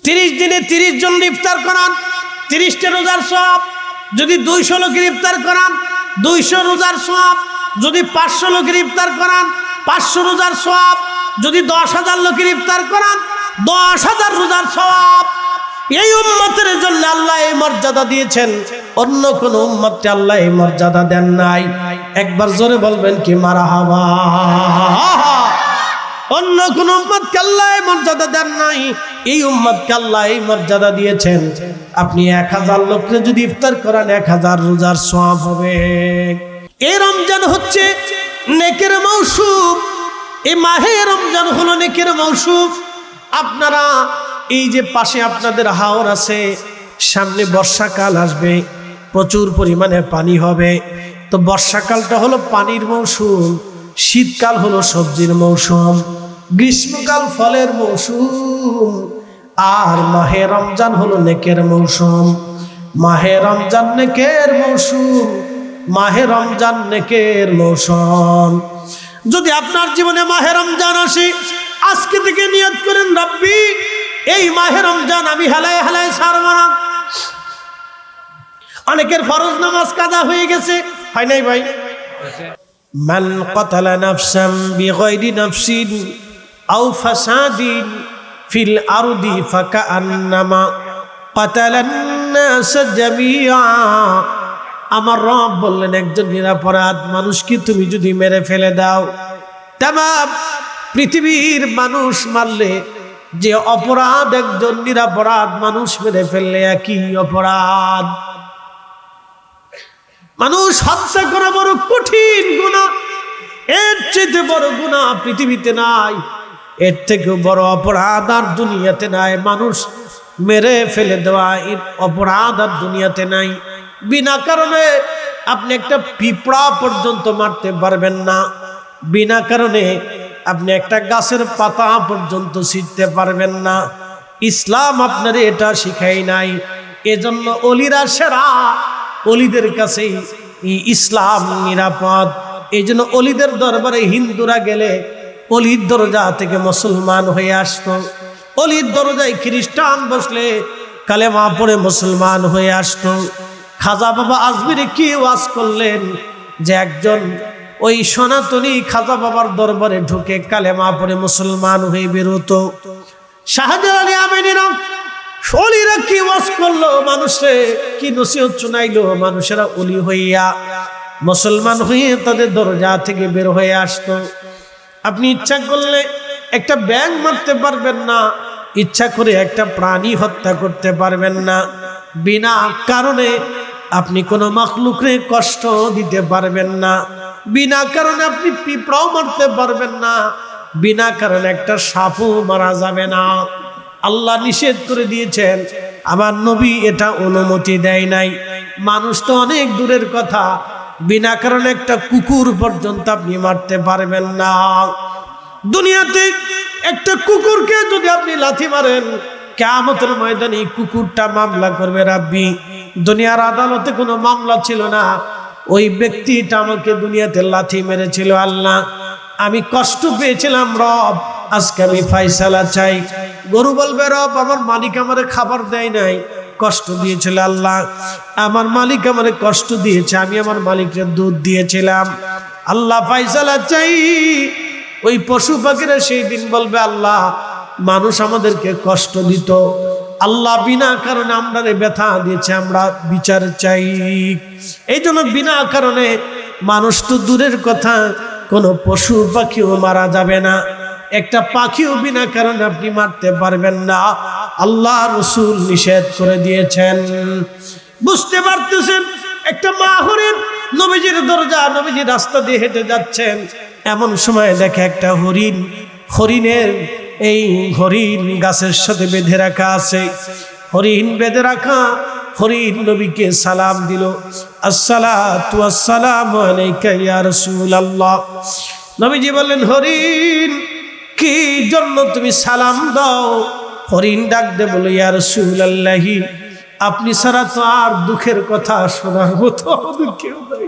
30 দিনে 30 জন ইফতার করান, 30টা রোজার সওয়াব। যদি 200 লোকের ইফতার করান, 200 রোজার সওয়াব। যদি 500 লোকের ইফতার করান, 500 রোজার সওয়াব। যদি 10,000 লোকের ইফতার করান, 10,000 রোজার সওয়াব। এই উম্মতের জন্য আল্লাহ এই মর্যাদা দিয়েছেন, অন্য কোন উম্মতকে আল্লাহ এই মর্যাদা দেন নাই। একবার জোরে বলবেন কি মারহাবা। অন্য কোন উম্মতকে আল্লাহ এই মর্যাদা দেন নাই, এই উম্মতকে আল্লাহ এই মর্যাদা দিয়েছেন। আপনি 1000 লোককে যদি ইফতার করান, 1000 রোজার সওয়াব হবে। এই রমজান হচ্ছে নেকের মৌসুম। এই মাহে রমজান হলো নেকের মৌসুম। আপনারা এই যে পাশে আপনাদের হাওর আছে, সামনে বর্ষাকাল আসবে, প্রচুর পরিমাণে পানি হবে। তো বর্ষাকালটা হলো পানির মৌসুম, শীতকাল হলো সবজির মৌসুম, গ্রীষ্মকাল ফলের মৌসুম, আর মাহে রমজান হলো নেকের মৌসুম। মাহে রমজান নেকের মৌসুম, মাহে রমজান নেকের মৌসুম। যদি আপনার জীবনে মাহে রমজান আসে, আজকে থেকে নিয়ত করেন, রব্বি এই মাহে রমজান আমি হালায় হালায় ছাড়ব না। অনেকের ফরজ নামাজ কাজা হয়ে গেছে, হয় নাই ভাই? মান কাতালা নাফসান বিগাইরি নাফসিন আও ফাসাদিন ফিল আরদি ফাকান্নামা কাতালান নাস জামিআ। আমার রব বললেন, একজন নিরপরাধ মানুষকে তুমি যদি মেরে ফেলে দাও, তামাম পৃথিবীর মানুষ মারলে যে অপরাধ একজন নিরপরাধ মানুষ মেরে ফেললে একই অপরাধ। মানুষ হত্যা করা বড় কঠিন গুনাহ, এর চেয়ে বড় গুনাহ পৃথিবীতে নাই, এর থেকে বড় অপরাধ আর দুনিয়াতে নাই। মানুষ মেরে ফেলে দেওয়া এর অপরাধ আর দুনিয়াতে নাই। বিনা কারণে আপনি একটা পিঁপড়া পর্যন্ত মারতে পারবেন না, বিনা কারণে আপনি একটা গাছের পাতা পর্যন্ত ছিঁড়তে পারবেন না। ইসলাম আপনার এটা শিখাই নাই। এজন্য অলিরা সেরা, অলিদের কাছেই ইসলাম নিরাপদ। এই জন্য অলিদের দরবারে হিন্দুরা গেলে অলির দরজা থেকে মুসলমান হয়ে আসতো, অলির দরজায় খ্রিস্টান বসলে কালেমা পড়ে মুসলমান হয়ে আসতো। খাজা বাবা আজমিরে কি ওয়াজ করলেন যে একজন ওই সনাতনী খাজা বাবার দরবারে ঢুকে কালেমা পড়ে মুসলমান হয়ে বেরোতো। শাহজালাল আমিনীরা অলিরা কি ওয়াজ করলো, মানুষে কি নসিহত শোনাইলো, মানুষেরা অলি হইয়া মুসলমান হয়ে তাদের দরজা থেকে বের হয়ে আসতো। আপনি ইচ্ছা করলে একটা ব্যাঙ মারতে পারবেন না, ইচ্ছা করে একটা প্রাণী হত্যা করতে পারবেন না, বিনা কারণে আপনি কোনো মাখলুকরে কষ্ট দিতে পারবেন না, বিনা কারণে আপনি পিঁপড়াও মারতে পারবেন না, বিনা কারণে একটা সাপও মারা যাবে না। আল্লাহ নিষেধ করে দিয়েছেন, আমার নবী এটা অনুমতি দেয় নাই। মানুষ তো অনেক দূরের কথা, বিনা কারণে একটা কুকুর পর্যন্ত আপনি মারতে পারবেন না। দুনিয়াতে একটা কুকুরকে যদি আপনি লাথি মারেন, কিয়ামতের ময়দানে কুকুরটা মামলা করবে, রাব্বি দুনিয়ার আদালতে কোনো মামলা ছিল না, ওই ব্যক্তিটা আমাকে দুনিয়াতে লাথি মেরেছিল, আল্লাহ আমি কষ্ট পেয়েছিলাম, রব আজকে আমি ফায়সালা চাই। গরু বলবে, রব আমার মালিক আমারে খাবার দেয় নাই, কষ্ট দিয়েছিল, আল্লাহ আমার মালিক আমারে কষ্ট দিয়েছে, আমি আমার মালিককে দুধ দিয়েছিলাম, আল্লাহ ফায়সালা চাই। ওই পশু পাখিরা সেই দিন বলবে, আল্লাহ মানুষ আমাদেরকে কষ্ট দিত, আল্লাহ বিনা কারণে আমরা ব্যথা দিয়েছে, আমরা বিচার চাই। এই জন্য বিনা কারণে মানুষ তো দূরের কথা, কোনো পশু পাখিও মারা যাবে না, একটা পাখিও বিনা কারণে আপনি মারতে পারবেন না, আল্লাহ রসুল নিষেধ করে দিয়েছেন। বুঝতে পারতেছেন? একটা মা হরিণ নবীজির দরজা, নবীজি রাস্তা দিয়ে হেঁটে যাচ্ছেন, এমন সময় দেখে একটা হরিণ, হরিণের এই হরিণ গাছের সাথে বেঁধে রাখা আছে, হরিণ বেঁধে রাখা, হরিণ নবীকে সালাম দিল, আসসালাতু আসসালামু আলাইকা ইয়া রাসূলুল্লাহ। নবীজি বললেন, হরিণ কি জন্য তুমি সালাম দাও? হরিণ ডাক দে বলে, ইয়া রাসূলুল্লাহ আপনি ছাড়া তো আর দুঃখের কথা শোনার মতো আমাদের কেউ নাই।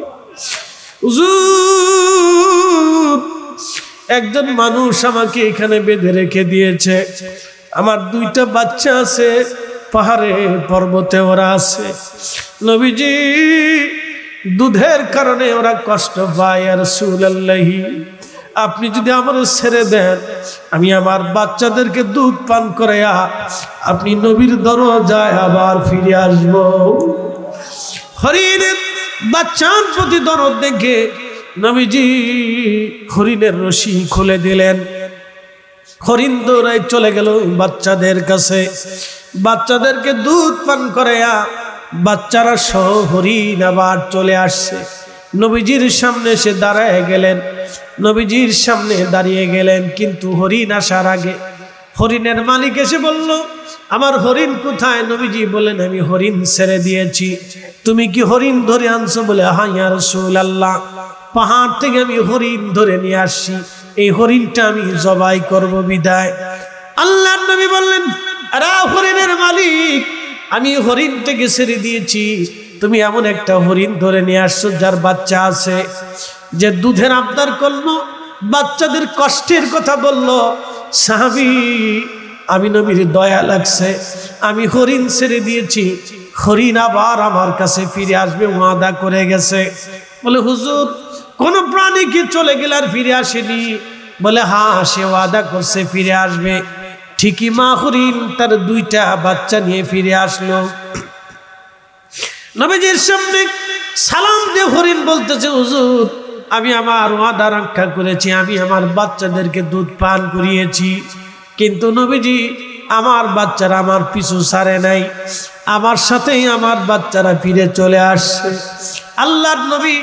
হুজুর একজন মানুষ আমাকে এখানে বেঁধে রেখে দিয়েছে, আমার 2টা বাচ্চা আছে, পাহাড়ে পর্বতে ওরা আছে। নবীজি দুধের কারণে ওরা কষ্ট পায়। ইয়া রাসূলুল্লাহ, আপনি যদি আমার ছেড়ে দেন, আমি আমার বাচ্চাদেরকে দুধ পান করাইয়া আপনি নবীর দরজায় আবার ফিরে আসব। হরিণের বাচ্চার প্রতি দরদ দেখে নবীজি হরিণের রশি খুলে দিলেন। হরিণ দৌড়ায় চলে গেল বাচ্চাদের কাছে, বাচ্চাদেরকে দুধ পান করাইয়া বাচ্চারা সহ হরিণ আবার চলে আসছে। নবীজির সামনে এসে দাঁড়ায় গেলেন, নবীজির সামনে দাঁড়িয়ে গেলেন। কিন্তু হরিণ আসার আগে হরিণের মালিক এসে বলল, আমার হরিণ কোথায়? নবীজি বলেন, আমি হরিণ ছেড়ে দিয়েছি। তুমি কি হরিণ ধরে আনছো? বলে, হ্যাঁ ইয়া রাসূলুল্লাহ, পাহাড় থেকে আমি হরিণ ধরে নিয়ে আসছি, এই হরিণটা আমি জবাই করব বিদায়। আল্লাহর নবী বললেন, আরে হরিণের মালিক, আমি হরিণটাকে ছেড়ে দিয়েছি, তুমি এমন একটা হরিণ ধরে নিয়ে আসছো যার বাচ্চা আছে, যে দুধের আবদার করলো, বাচ্চাদের কষ্টের কথা বললো। সাহাবী, আমি নবীর দয়া লাগছে, আমি হরিণ ছেড়ে দিয়েছি, হরিণ আবার আমার কাছে ফিরে আসবে ওয়াদা করে গেছে। বলে, হুজুর কোন প্রাণী কি চলে গেলে আর ফিরে আসেনি? বলে, হ্যাঁ, সে ওয়াদা করছে ফিরে আসবে। ঠিকই মা হরিণ তার 2টা বাচ্চা নিয়ে ফিরে আসলো। নবীজির সামনে সালাম দিয়ে হরিণ বলতেছে, হুজুর আমি আমার ওয়াদা রক্ষা করেছি, আমি আমার বাচ্চাদেরকে দুধ পান করিয়েছি, কিন্তু নবীজি আমার বাচ্চারা আমার পিছু ছাড়ে নাই, আমার সাথেই আমার বাচ্চারা ফিরে চলে আসছে। আল্লাহর নবী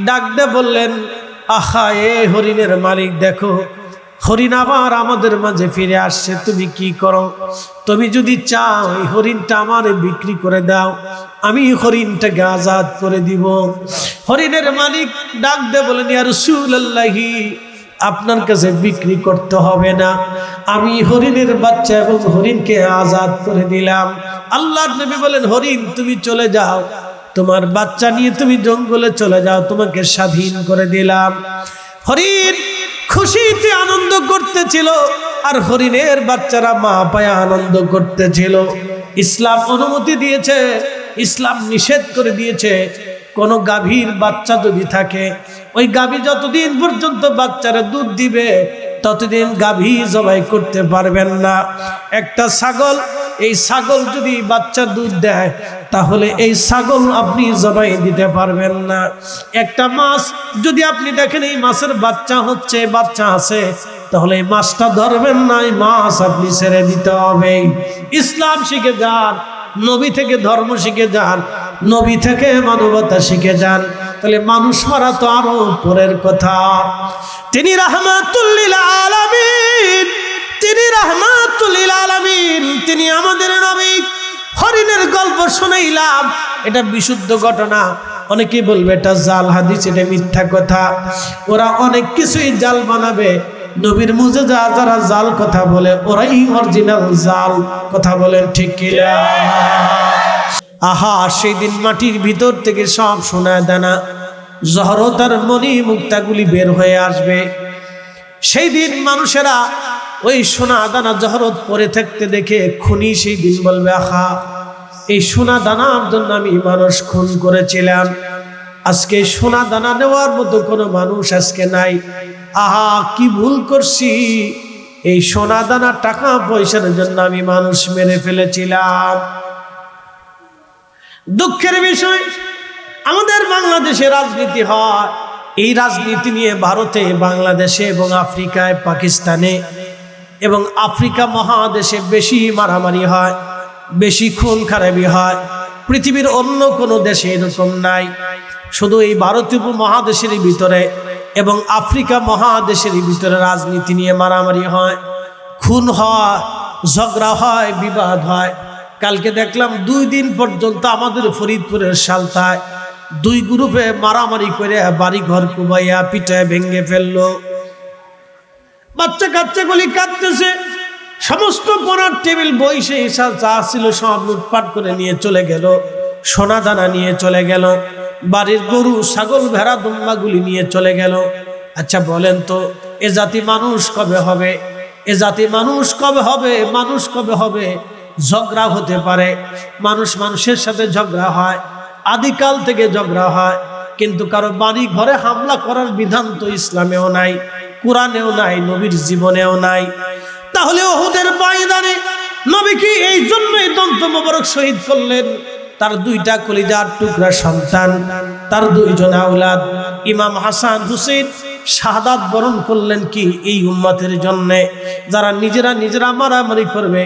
ডাক দিয়ে বললেন, আহা এ হরিণের মালিক, দেখো হরিণ আবার আমাদের মাঝে ফিরে আসছে, তুমি কি করো? তুমি যদি চাও এই হরিণটা আমারে বিক্রি করে দাও, আমি হরিণটাকে আজাদ করে দিব। হরিণের মালিক ডাক দিয়ে বলেন, ইয়া রাসূলুল্লাহ, আপনার কাছে বিক্রি করতে হবে না, আমি হরিণের বাচ্চা এবং হরিণকে আজাদ করে দিলাম। আল্লাহর নবী বলেন, হরিণ তুমি চলে যাও, তোমার বাচ্চা নিয়ে তুমি জঙ্গলে চলে যাও, তোমাকে স্বাধীন করে দিলাম। হরিণ খুশিতে আনন্দ করতেছিল, আর হরিণের বাচ্চারা মা পায়া আনন্দ করতেছিল। ইসলাম অনুমতি দিয়েছে, ইসলাম নিষেধ করে দিয়েছে, কোন গাভীর বাচ্চা যদি থাকে, ওই গাভী যতদিন পর্যন্ত বাচ্চারা দুধ দিবে ততদিন গাভী জবাই করতে পারবেন না। একটা ছাগল, এই ছাগল যদি বাচ্চা দুধ দেয় তাহলে এই ছাগল আপনি জবাই দিতে পারবেন না। একটা মাছ যদি আপনি দেখেন এই মাছের বাচ্চা হচ্ছে, বাচ্চা আছে, তাহলে এই মাছটা ধরবেন না, এই মাছ আপনি ছেড়ে দিতে হবে। ইসলাম শিখে যান, নবী থেকে ধর্ম শিখে যান, নবী থেকে মানবতা শিখে যান, তাহলে মানুষ মারা তো আরো পরের কথা। তিনি রাহমাতুল লিল আলামিন, তিনি রাহমাতুল লিল আলামিন, তিনি আমাদের নবী। হরিণের গল্প শুনাইলাম, এটা বিশুদ্ধ ঘটনা। অনেকেই বলবে এটা জাল হাদিস, এটা মিথ্যা কথা। ওরা অনেক কিছুই জাল বানাবে, নবীর মুজিজা যারা জাল কথা বলে ওরাই অরিজিনাল জাল কথা বলেন, ঠিক কি না? আহা, সেই দিন মাটির ভিতর থেকে সব সোনা দানা জহরতার মণি মুক্তাগুলি বের হয়ে আসবে। সেই দিন মানুষেরা ওই সোনা দানা জহরত পরে থাকতে দেখে খুনি সেই দিন বলবে, আহা এই সোনা দানার জন্য আমি মানুষ খুন করেছিলাম, আজকে সোনা দানা নেওয়ার মতো কোনো মানুষ আজকে নাই। আহা কি ভুল করছি, এই সোনা দানা টাকা পয়সার জন্য আমি মানুষ মেরে ফেলেছিলাম। দুঃখের বিষয়, আমাদের বাংলাদেশে রাজনীতি হয়, এই রাজনীতি নিয়ে ভারতে, বাংলাদেশে এবং আফ্রিকায়, পাকিস্তানে এবং আফ্রিকা মহাদেশে বেশি মারামারি হয়, বেশি খুন খারাপি হয়। পৃথিবীর অন্য কোনো দেশে এরকম নাই। শুধু এই ভারতীয় উপমহাদেশের ভিতরে এবং আফ্রিকা মহাদেশের ভিতরে রাজনীতি নিয়ে মারামারি হয়, খুন হয়, ঝগড়া হয়, বিবাদ হয়। কালকে দেখলাম 2 দিন পর্যন্ত আমাদের ফরিদপুরের সালতায় 2 গ্রুপে মারামারি করে বাড়ি ঘর কুবাইয়া পিটায় ভেঙে ফেললো। বাচ্চা কাচ্চাগুলি কাঁদতেছে, সমস্ত পড়ার টেবিল বই সেই চা ছিল সব লুটপাট করে নিয়ে চলে গেল, সোনা দানা নিয়ে চলে গেল, বাড়ির গরু ছাগল ভেড়া দুম্বাগুলি নিয়ে চলে গেল। আচ্ছা বলেন তো, এ জাতি মানুষ কবে হবে? এ জাতি মানুষ কবে হবে, মানুষ কবে হবে? ঝগড়া হতে পারে, মানুষ মানুষের সাথে ঝগড়া হয়, আদিকাল থেকে ঝগড়া হয়, কিন্তু কারো বাড়ি ঘরে হামলা করার বিধান তো ইসলামেও নাই, কোরআনেও নাই, নবীর জীবনেও নাই। তাহলে উহুদের ময়দানে নবী কি এই জন্যই দন্ত মোবারক শহীদ করলেন? তার দুইটা কলিজার টুকরা সন্তান, তার দুইজন আওলাদ ইমাম হাসান হুসেন শাহাদাত বরণ করলেন কি এই উম্মতের জন্য, যারা নিজেরা মারামারি করবে,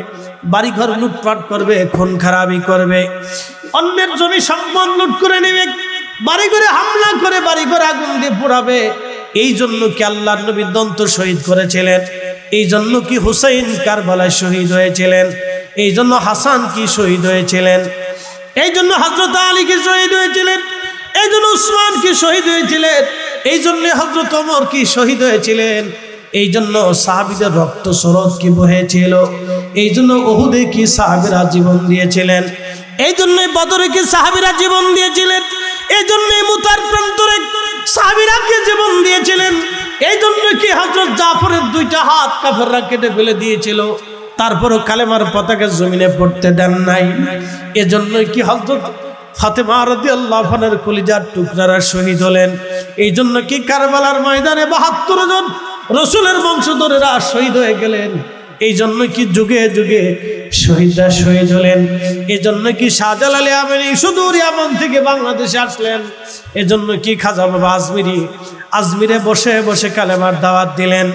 বাড়িঘর লুটপাট করবে, খুন খারাপি করবে, অন্যের জমি সম্পদ লুট করে নেবে, বাড়িঘরে হামলা করে বাড়িঘর আগুন দিয়ে পোড়াবে। এই জন্য কি আল্লাহর নবী দন্ত শহীদ করেছিলেন? এই জন্য কি হুসাইন কারবালায় শহীদ হয়েছিলেন? এই জন্য হাসান কি শহীদ হয়েছিলেন? এই জন্য হযরত আলী কি শহীদ হয়েছিলেন? এই জন্য উসমান কি শহীদ হয়েছিলেন? এই জন্য হযরত ওমর কি শহীদ হয়েছিলেন? এই জন্য সাহাবীদের রক্ত স্রোত কি বহেছিল? এই জন্য উহুদে কি সাহাবীরা জীবন দিয়েছিলেন? এই জন্যই বদরে কি সাহাবীরা জীবন দিয়েছিলেন? এই জন্যই মুতার প্রান্তরে সাহাবীরা কি জীবন দিয়েছিলেন? এই জন্য কি হযরত জাফরের দুইটা হাত কাফেররা কেটে ফেলে দিয়েছিল, তারপরও কালেমার পতাকা জমিনে পড়তে দেন নাই? এজন্যই কি হযরত ফাতেমা রাদিয়াল্লাহু আনহার কলিজার টুকরারা শহীদ হলেন? এই জন্য কি কারবালার ময়দানে ৭২ জন রাসূলের বংশধরেরা শহীদ হয়ে গেলেন? এই জন্য কি যুগে যুগে শহীদরা শহীদ হলেন? এই জন্য কি শাহজালাল আমিনী সুদূর ইয়ামান থেকে বাংলাদেশে আসলেন? এজন্য কি খাজা বাবা আজমিরে বসে বসে কালেমার দাওয়াত দিলেন?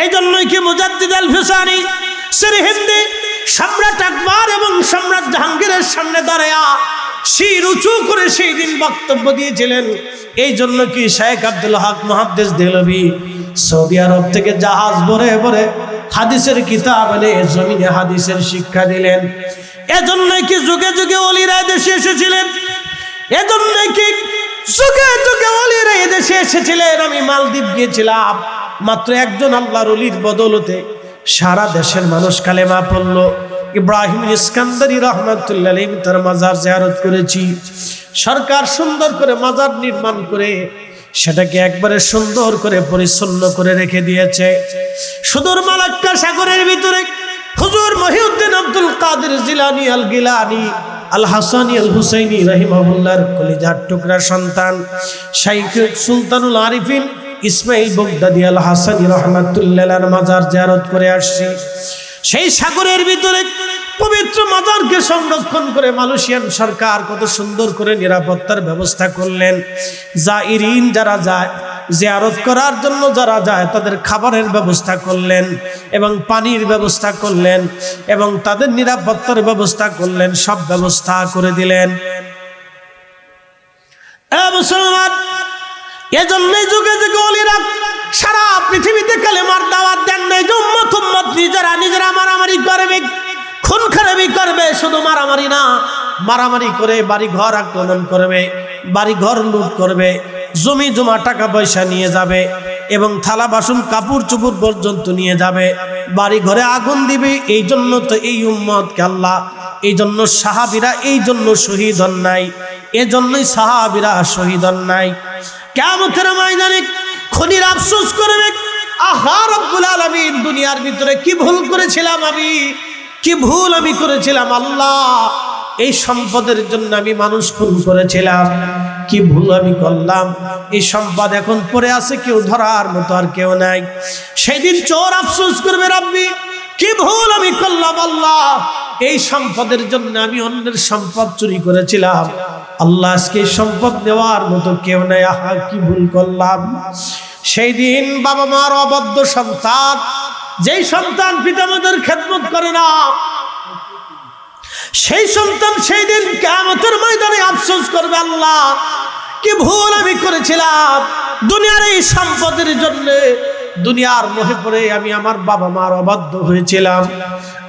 এই জন্যই কি মুজাদ্দিদ আল ফিসানি সিরহিন্দি সম্রাট আকবর এবং সম্রাট জাহাঙ্গীরের সামনে দাঁড়ায়া শির উঁচু করে সেই দিন বক্তব্য দিয়েছিলেন? এই জন্য কি শেখ আব্দুল হক মুহাদ্দিস দেহলভি সৌদি আরব থেকে জাহাজ ভরে ভরে হাদিসের কিতাব এনে জমিনে হাদিসের শিক্ষা দিলেন? এজন্যই কি যুগে যুগে ওলিরা দেশে এসেছিলেন? এজন্যই কি যুগে যুগে ওলিরা দেশে এসেছিলেন? আমি মালদ্বীপ গিয়েছিলাম, মাত্র একজন আল্লাহর ওলির বদৌলতে সারা দেশের মানুষ কালেমা পড়ল। ইব্রাহিম ইস্কান্দারি রহমাতুল্লাহ আলাইহি তার মাজার জিয়ারত করেছি। সরকার সুন্দর করে মাজার নির্মাণ করে সেটাকে একবারে সুন্দর করে পরিচ্ছন্ন করে রেখে দিয়েছে। সুদূর মালাক্কা সাগরের ভিতরে হুজুর মহিউদ্দিন আব্দুল কাদের জিলানী আল গিলানী আল হাসানী আল হুসাইনী রাহিমাহুল্লাহর কলিজার টুকরা সন্তান শাইখ সুলতানুল আরিফিন ইসমাইল বগদাদি আল হাসানী রহমাতুল্লাহ আলাইহির মাজার জিয়ারত করে আসছি। সেই সাগরের ভিতরে পবিত্র মাজারকে সংরক্ষণ করে মালয়েশিয়ান সরকার কত সুন্দর করে নিরাপত্তার ব্যবস্থা করলেন। জাইরিন যারা যায়, জিয়ারত করার জন্য যারা যায়, তাদের খাবারের ব্যবস্থা করলেন এবং পানির ব্যবস্থা করলেন এবং তাদের নিরাপত্তার ব্যবস্থা করলেন, সব ব্যবস্থা করে দিলেন। মুসলমান, এজন্যই যুগে যুগে ওলিরা সারা পৃথিবীতে কালেমার দাওয়াত দেন নাই যে উম্মত নিজেরা মারামারি করবে, খুন খারাপি করবে। শুধু মারামারি না, মারামারি করে বাড়ি ঘর আক্রমণ করবে, বাড়ি ঘর লুট করবে, জমি জমা টাকা পয়সা নিয়ে যাবে এবং থালা বাসন কাপড় চোপড় পর্যন্ত নিয়ে যাবে, বাড়ি ঘরে আগুন দিবে। এই জন্য তো এই উম্মতকে আল্লাহ, এই জন্য সাহাবীরা এই জন্য শহীদ হন নাই, এজন্যই সাহাবীরা শহীদ হন নাই। কিয়ামতের ময়দানে খুনির আফসোস করবে, আহা রব্বুল আলামিন, দুনিয়ার ভিতরে কি ভুল করেছিলাম আমি, কি ভুল আমি করেছিলাম আল্লাহ, এই সম্পদের জন্য আমি মানুষ খুন করেছিলাম, কি ভুল আমি করলাম, এই সম্পদ এখন পড়ে আছে, কেউ ধরার মতো আর কেউ নাই। সেই দিন চোর আফসোস করবে, রব্বি কি ভুল আমি করলাম আল্লাহ, এই সম্পদের জন্য আমি অন্যের সম্পদ চুরি করেছিলাম আল্লাহ, আজকে এই সম্পদ নেওয়ার মতো কেউ নাই, আহা কি ভুল করলাম। সেই দিন বাবা মার অবাধ্য সন্তান, যেই সন্তান পিতামাতার খেদমত করে না, সেই সন্তান সেই দিন কিয়ামতের ময়দানে আফসোস করবে, আল্লাহ কি ভুল আমি করেছিলাম, দুনিয়ার এই সম্পদের জন্য, দুনিয়ার মোহে পড়ে আমি আমার বাবা মার অবাধ্য হয়েছিলাম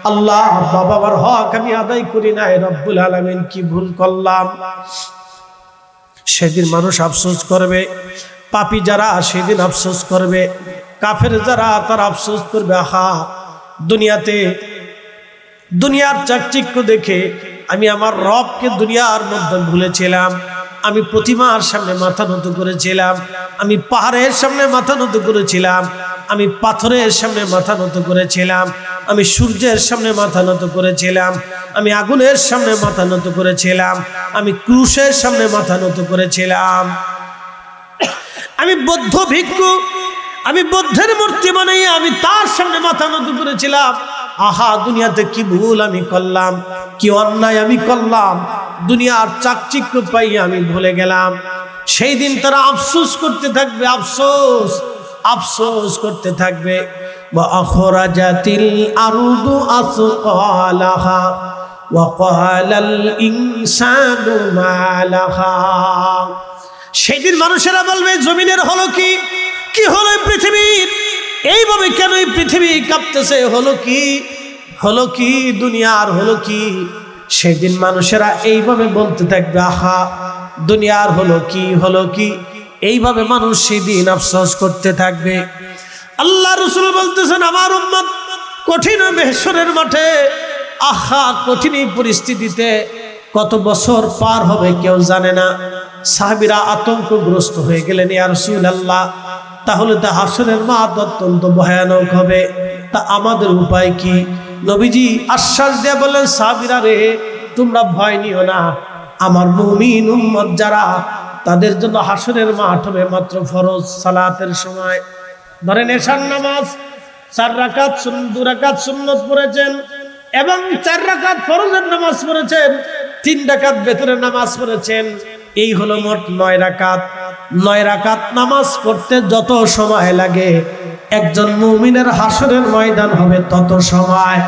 আল্লাহ, বাবা মার হক আমি আদায় করি নাই, রব্বুল আলামিন কি ভুল করলাম। সেদিন মানুষ আফসোস করবে, পাপী যারা সেদিন আফসোস করবে, কাফের যারা তারা আফসোস করবে, আহা দুনিয়াতে দুনিয়ার চাকচিক্য দেখে আমি আমার রবকে দুনিয়ার মধ্যে ভুলেছিলাম, আমি প্রতিমার সামনে মাথা নত করেছিলাম, আমি পাহাড়ের সামনে মাথা নত করেছিলাম, আমি পাথরের সামনে মাথা নত করেছিলাম, আমি সূর্যের সামনে মাথা নত করেছিলাম, আমি আগুনের সামনে মাথা নত করেছিলাম, আমি ক্রুশের সামনে মাথা নত করেছিলাম, আমি বৌদ্ধ ভিক্ষু, আমি বৌদ্ধের মূর্তি বানাইয়া আমি তার সামনে মাথা নত করেছিলাম। আহা, দুনিয়াতে কি ভুল আমি করলাম, কি অন্যায় আমি করলাম, দুনিয়ার চাকচিক্য পাইয়া আমি ভুলে গেলাম। সেই দিন তারা আফসোস করতে থাকবে, আফসোস আফসোস করতে থাকবে। ওয়া আখরাজাতিল আরদু আসকালাহা ওয়া ক্বালাল ইনসানু মা লাহা। সেই দিন মানুষেরা বলবে জমিনের হলো কি, কি হলো পৃথিবীর, এইভাবে কেন এই পৃথিবী কাঁপতেছে, হলো কি, হলো কি, দুনিয়ার হলো কি। সেই দিন মানুষেরা এইভাবে বলতে থাকবে, আহা দুনিয়ার হলো কি, হলো কি। এইভাবে মানুষ সেই দিন আফসোস করতে থাকবে। আল্লাহ রাসূল বলতেছেন, আমার উম্মত কঠিন মেহশরের মাঠে, আহা কঠিন এই পরিস্থিতিতে কত বছর পার হবে কেউ জানে না। সাহাবীরা আতঙ্কগ্রস্ত হয়ে গেলেন, ইয়া রাসূলুল্লাহ তাহলে তো হাসরের মাঠ অত্যন্ত ভয়ানক হবে, তা আমাদের উপায় কি? নবীজি আশ্বাস দিয়ে বললেন, সাহাবীরা রে তোমরা ভয় নিও না, আমার মুমিন উম্মত যারা তাদের জন্য হাসরের মাঠ হবে মাত্র ফরজ সালাতের সময়। ধরেন এশার নামাজ 4 রাকাত, 2 রাকাত সুন্নত পড়েছেন এবং 4 রাকাত ফরজের নামাজ পড়েছেন, 3 রাকাত বেতরের নামাজ পড়েছেন, এই হলো মোট 9 রাকাত। 9 রাকাত নামাজ পড়তে যত সময় লাগে একজন মুমিনের হাসরের ময়দান হবে তত সময়।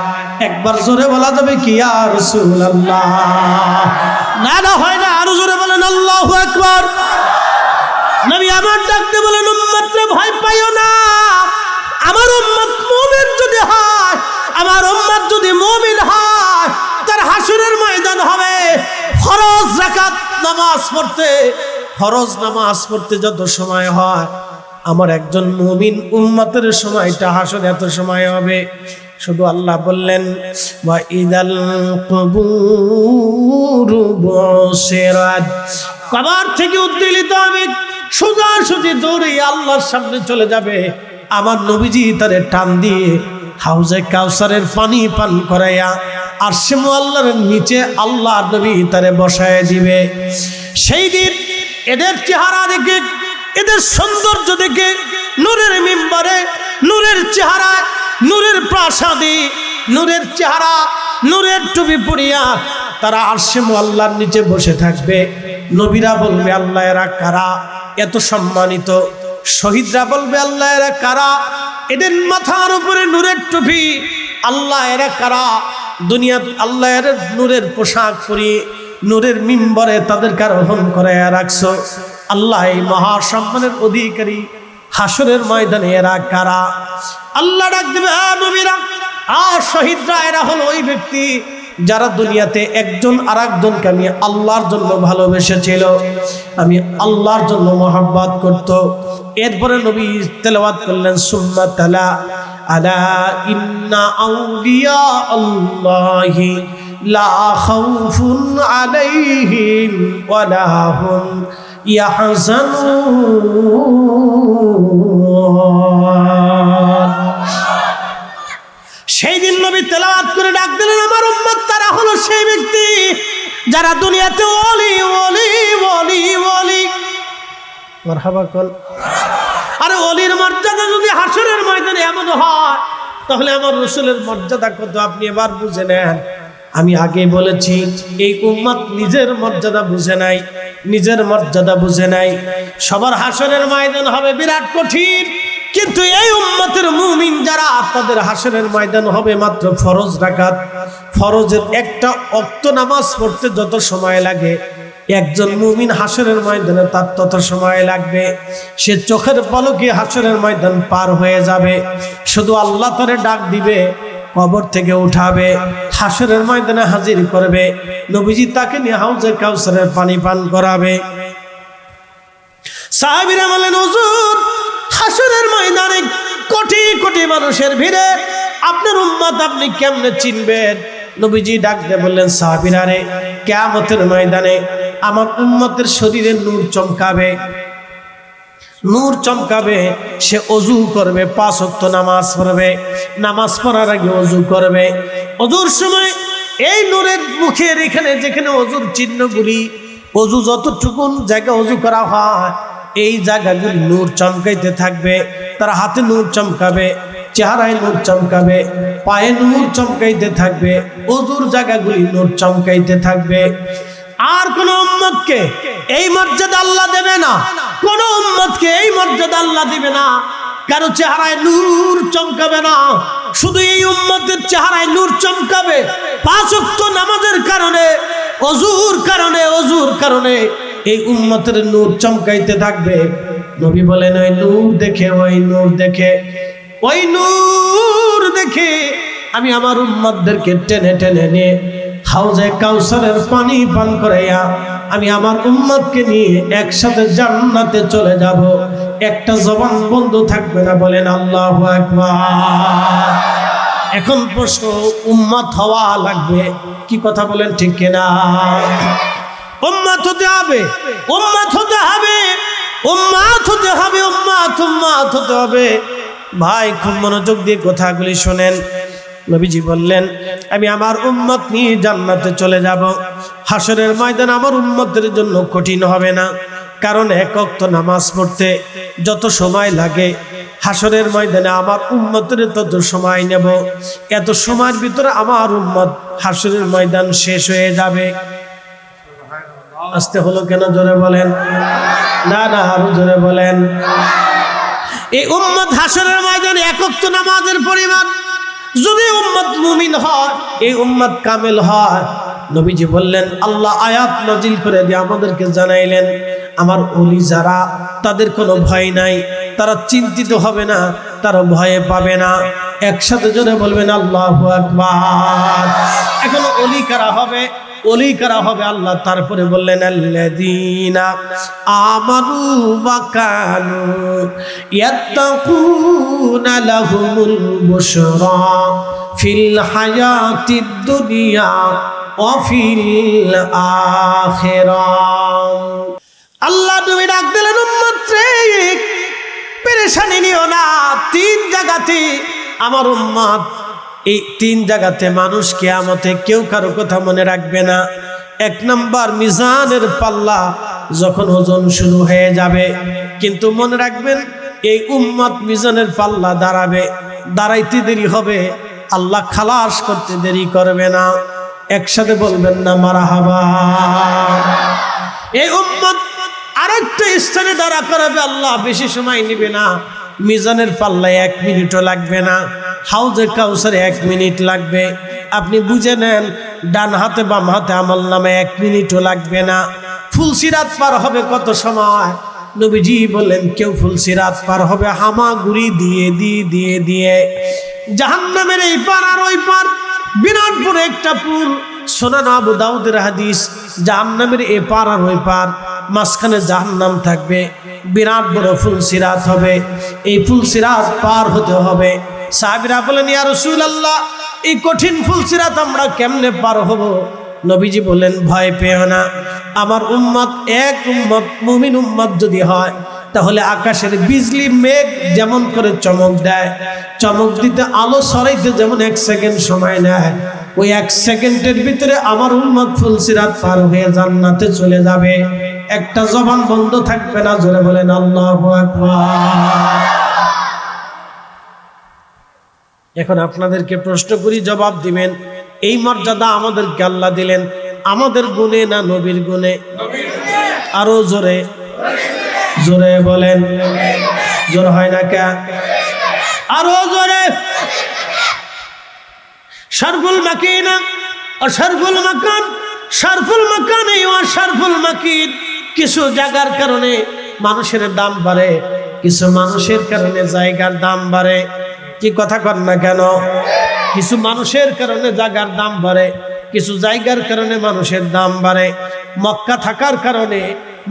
একবার জোরে বলা যাবে কি ইয়া রাসূলুল্লাহ? না না হয় না, আরো জোরে বলেন আল্লাহু আকবার। নবী আমার ডাকতে বলেন, উম্মত রে ভয় পাইও না, আমার উম্মত মুমিন যদি হয়, আমার উম্মত যদি মুমিন হয় তার হাসরের ময়দান হবে ফরজ রাকাত নামাজ পড়তে, ফরজ নামাজ পড়তে যত সময় হয় আমার একজন মুমিন উম্মতের সময়টা হাসর এত সময় হবে। শুধু আল্লাহ বললেন, ওয়া ইদাল কুবুরু বুসিরাত, কবর থেকে উদ্বেলিত আমি সোজাসুজি দৌড়ে আল্লাহর সামনে চলে যাবে। আমার নবীজি তারে টান দিয়ে হাউজে কাউসারের পানি পান করাইয়া আরশে মুআল্লার নিচে আল্লাহর নবী তারে বসায় দিবে। সেই দিন এদের চেহারা দেখে, এদের সৌন্দর্য দেখে, নূরের মিম্বরে, নূরের চেহারা, নূরের প্রাসাদে, নূরের চেহারা, নূরের টুপি পরিয়া তারা আরশে মুআল্লার নিচে বসে থাকবে। নবীরা বলবে, আল্লাহ এরা কারা এত সম্মানিত? শহীদরা বলবে, আল্লাহ এরা কারা এদের মাথার উপরে নূরের টুপি? আল্লাহ এরা কারা দুনিয়া আল্লাহ এর নূরের পোশাক পরিয়ে নূরের মিম্বরে তাদেরকে আরোহণ করাইয়া রাখছো? আল্লাহ এই মহা সম্মানের অধিকারী হাসরের ময়দানে এরা কারা? আল্লাহ ডাক দিবে, নবীরা আর শহীদরা এরা হলো ওই ব্যক্তি যারা দুনিয়াতে একজন আর একজনকে আমি আল্লাহর জন্য ভালোবেসেছিল, আমি আল্লাহর জন্য মহব্বত করত। এরপরে নবী তেলাওয়াত করলেন, সুম্মা তালা আলা ইন্না আউলিয়া আল্লাহি লা খাউফুন আলাইহিম ওয়া লা হুম ইয়াহজানুন। সেই দিন নবী তেলাওয়াত করে ডাক দিলেন, আমার উম্মত তারা হলো সেই ব্যক্তি যারা দুনিয়াতে ওলি ওলি ওলি ওলি। মারহাবা কল। আরে ওলির মর্যাদা যদি হাসরের ময়দানে এমন হয় তাহলে আমার রাসূলের মর্যাদা কত আপনি এবার বুঝে নেন। আমি আগে বলেছি এই উম্মত নিজের মর্যাদা বুঝে নাই, নিজের মর্যাদা বুঝে নাই। সবার হাসরের ময়দান হবে বিরাট কঠিন, কিন্তু এই উম্মতের মুমিন যারা তাদের হাসরের ময়দান হবে মাত্র ফরজ রাকাত। ফরজের একটা ওয়াক্ত নামাজ পড়তে যত সময় লাগে একজন মুমিন হাসরের ময়দানে তার তত সময় লাগবে। সে চোখের পলকে হাসরের ময়দান পার হয়ে যাবে। শুধু আল্লাহ তারে ডাক দিবে, কবর থেকে উঠাবে, হাসরের ময়দানে হাজির করবে, নবীজি তাকে নিয়ে হাউজে কাউসারের পানি পান করাবে। সাহাবীরা বলেন, হুজুর হাসরের ময়দানে কোটি কোটি মানুষের ভিড়ে আপনার উম্মত আপনি কেমনে চিনবেন? নবীজি ডাক দিয়ে বললেন, সাহাবীরা রে কিয়ামতের ময়দানে আমার উম্মতের শরীরে নূর চমকাবে। নূর চমকাবে, সে অজু করবে, 5 ওয়াক্ত নামাজ পড়বে, নামাজ পড়ার আগে অজু করবে। অজুর সময় এই নূরের মুখের এখানে যেখানে অজুর চিহ্নগুলি, অজু যতটুকু জায়গা অজু করা হয় এই জায়গাগুলি নূর চমকাইতে থাকবে। তার হাতে নূর চমকাবে, চেহারায় নূর চমকাবে, পায়ে নূর চমকাইতে থাকবে, অজুর জায়গাগুলি নূর চমকাইতে থাকবে। আর কোন উম্মতকে এই মর্যাদা আল্লাহ দেবে না, কোন উম্মতকে এই মর্যাদা আল্লাহ দিবে না। কারো চেহারায় নূর চমকাবে না, শুধু এই উম্মতের চেহারায় নূর চমকাবে 5 ওয়াক্ত নামাজের কারণে, অজুর কারণে এই উম্মতের নূর চমকাইতে থাকবে। নবী বলেন ওই নূর দেখে আমি আমার উম্মতদেরকে টেনে টেনে নিয়ে হাউজে কাউসারের পানি পান করাইয়া আমি আমার উম্মতকে নিয়ে একসাথে জান্নাতে চলে যাব। একটা জবান বন্ধ থাকবে না, বলেন আল্লাহু আকবার। এখন প্রশ্ন, উম্মত হওয়া লাগবে, কি কথা বলেন ঠিক কিনা? উম্মত হতে হবে, উম্মত হতে হবে, উম্মত হতে হবে, উম্মত হতে হবে। ভাই খুব মনোযোগ দিয়ে কথাগুলি শোনেন। নবীজি বললেন আমি আমার উম্মত নিয়ে জান্নাতে চলে যাব। হাসরের ময়দান আমার উম্মতের জন্য কঠিন হবে না, কারণ 1 ওয়াক্ত নামাজ পড়তে যত সময় লাগে হাসরের ময়দানে আমার উম্মতের তত সময় নেব। এত সময়ের ভিতরে আমার উম্মত হাসরের ময়দান শেষ হয়ে যাবে। আসতে হলো কেন? জোরে বলেন। না আরো জোরে বলেন। এই উম্মত হাসরের ময়দানে 1 ওয়াক্ত নামাজের পরিমাণ যদি উম্মত মুমিন হয়, এই উম্মত কামেল হয়, নবীজি বললেন আল্লাহ আয়াত নাজিল করে দিয়ে আমাদেরকে জানাইলেন আমার ওলি যারা, তাদের কোনো ভয় নাই, তারা চিন্তিত হবে না, তারা ভয়ে পাবে না। একসাথে জোরে বলবেন আল্লাহু আকবার। এখন ওলি কারা হবে? ওলি কারা হবে আল্লাহ তারপরে বললেন আল্লাযীনা আমানু ওয়া কানু ইয়াত্তাকুনা লাহুমুল বুশরা ফিল হায়াতিদ দুনিয়া ওয়া ফিল আখিরাহ। আল্লাহ নবী ডাক দিলেন উম্মত রে, পেরেশানি নিও না। 3 জায়গাতে আমার উম্মত, এই 3 জায়গাতে মানুষ কিয়ামতে কেউ কারো কথা মনে রাখবে না। 1 নাম্বার মিজানের পাল্লা যখন ওজন শুরু হয়ে যাবে, কিন্তু মনে রাখবেন এই উম্মত মিজানের পাল্লা দাঁড়াইতে দেরি হবে, আল্লাহ খালাস করতে দেরি করবে না। একসাথে বলবেন না মারহাবা। এই উম্মত আরেকটা স্থানে দাঁড়া করাবে আল্লাহ, বেশি সময় নেবে না। মিজানের পাল্লায় 1 মিনিটও লাগবে না, হাউজে কাউসারে 1 মিনিট লাগবে। আপনি বুঝে নেন, ডান হাতে বাম হাতে আমলনামে 1 মিনিটও লাগবে না। ফুলসিরাত পার হবে কত সময়? নবীজি বললেন কেউ ফুলসিরাত পার হবে হামাগুড়ি দিয়ে জাহান্নামের এই পার আর ওই পার, বিরাট বড় একটা পুল। সুনান আবু দাউদের হাদিস, জাহান্নামের এই পার আর ওই পার, মাঝখানে জাহান্নাম থাকবে, বিরাট বড় ফুলসিরাত হবে। এই ফুলসিরাত পার হতে হবে। সাহাবীরা বলেন ইয়া রাসূলুল্লাহ, এই কঠিন ফুলসিরাত আমরা কেমনে পার হব? নবীজি বললেন ভয় পেও না, আমার উম্মত এক উম্মত মুমিন উম্মত যদি হয় তাহলে আকাশের বিজলি মেঘ যেমন করে চমক দেয়, চমক দিতে আলো ছড়াইতে যেমন 1 সেকেন্ড সময় নেয়, ওই 1 সেকেন্ডের ভিতরে আমার উম্মত ফুলসিরাত পার হয়ে জান্নাতে চলে যাবে। একটা জবান বন্ধ থাকবে না, জোরে বলেন আল্লাহু আকবার। এখন আপনাদেরকে প্রশ্ন করি, জবাব দিবেন। এই মর্যাদা আমাদেরকে আল্লাহ দিলেন আমাদের গুণে না নবীর গুণে? আরো জোরে জোরে বলেন। জোর হয় না কে? আরো জোরে। শারফুল মাকিনা শারফুল মাকান, শারফুল মাকানে শারফুল মাকিন। কিছু জায়গার কারণে মানুষের দাম বাড়ে, কিছু মানুষের কারণে জায়গার দাম বাড়ে। কি কথা কর না কেন? কিছু মানুষের কারণে জায়গার দাম বাড়ে, কিছু জায়গার কারণে মানুষের দাম বাড়ে। মক্কা থাকার কারণে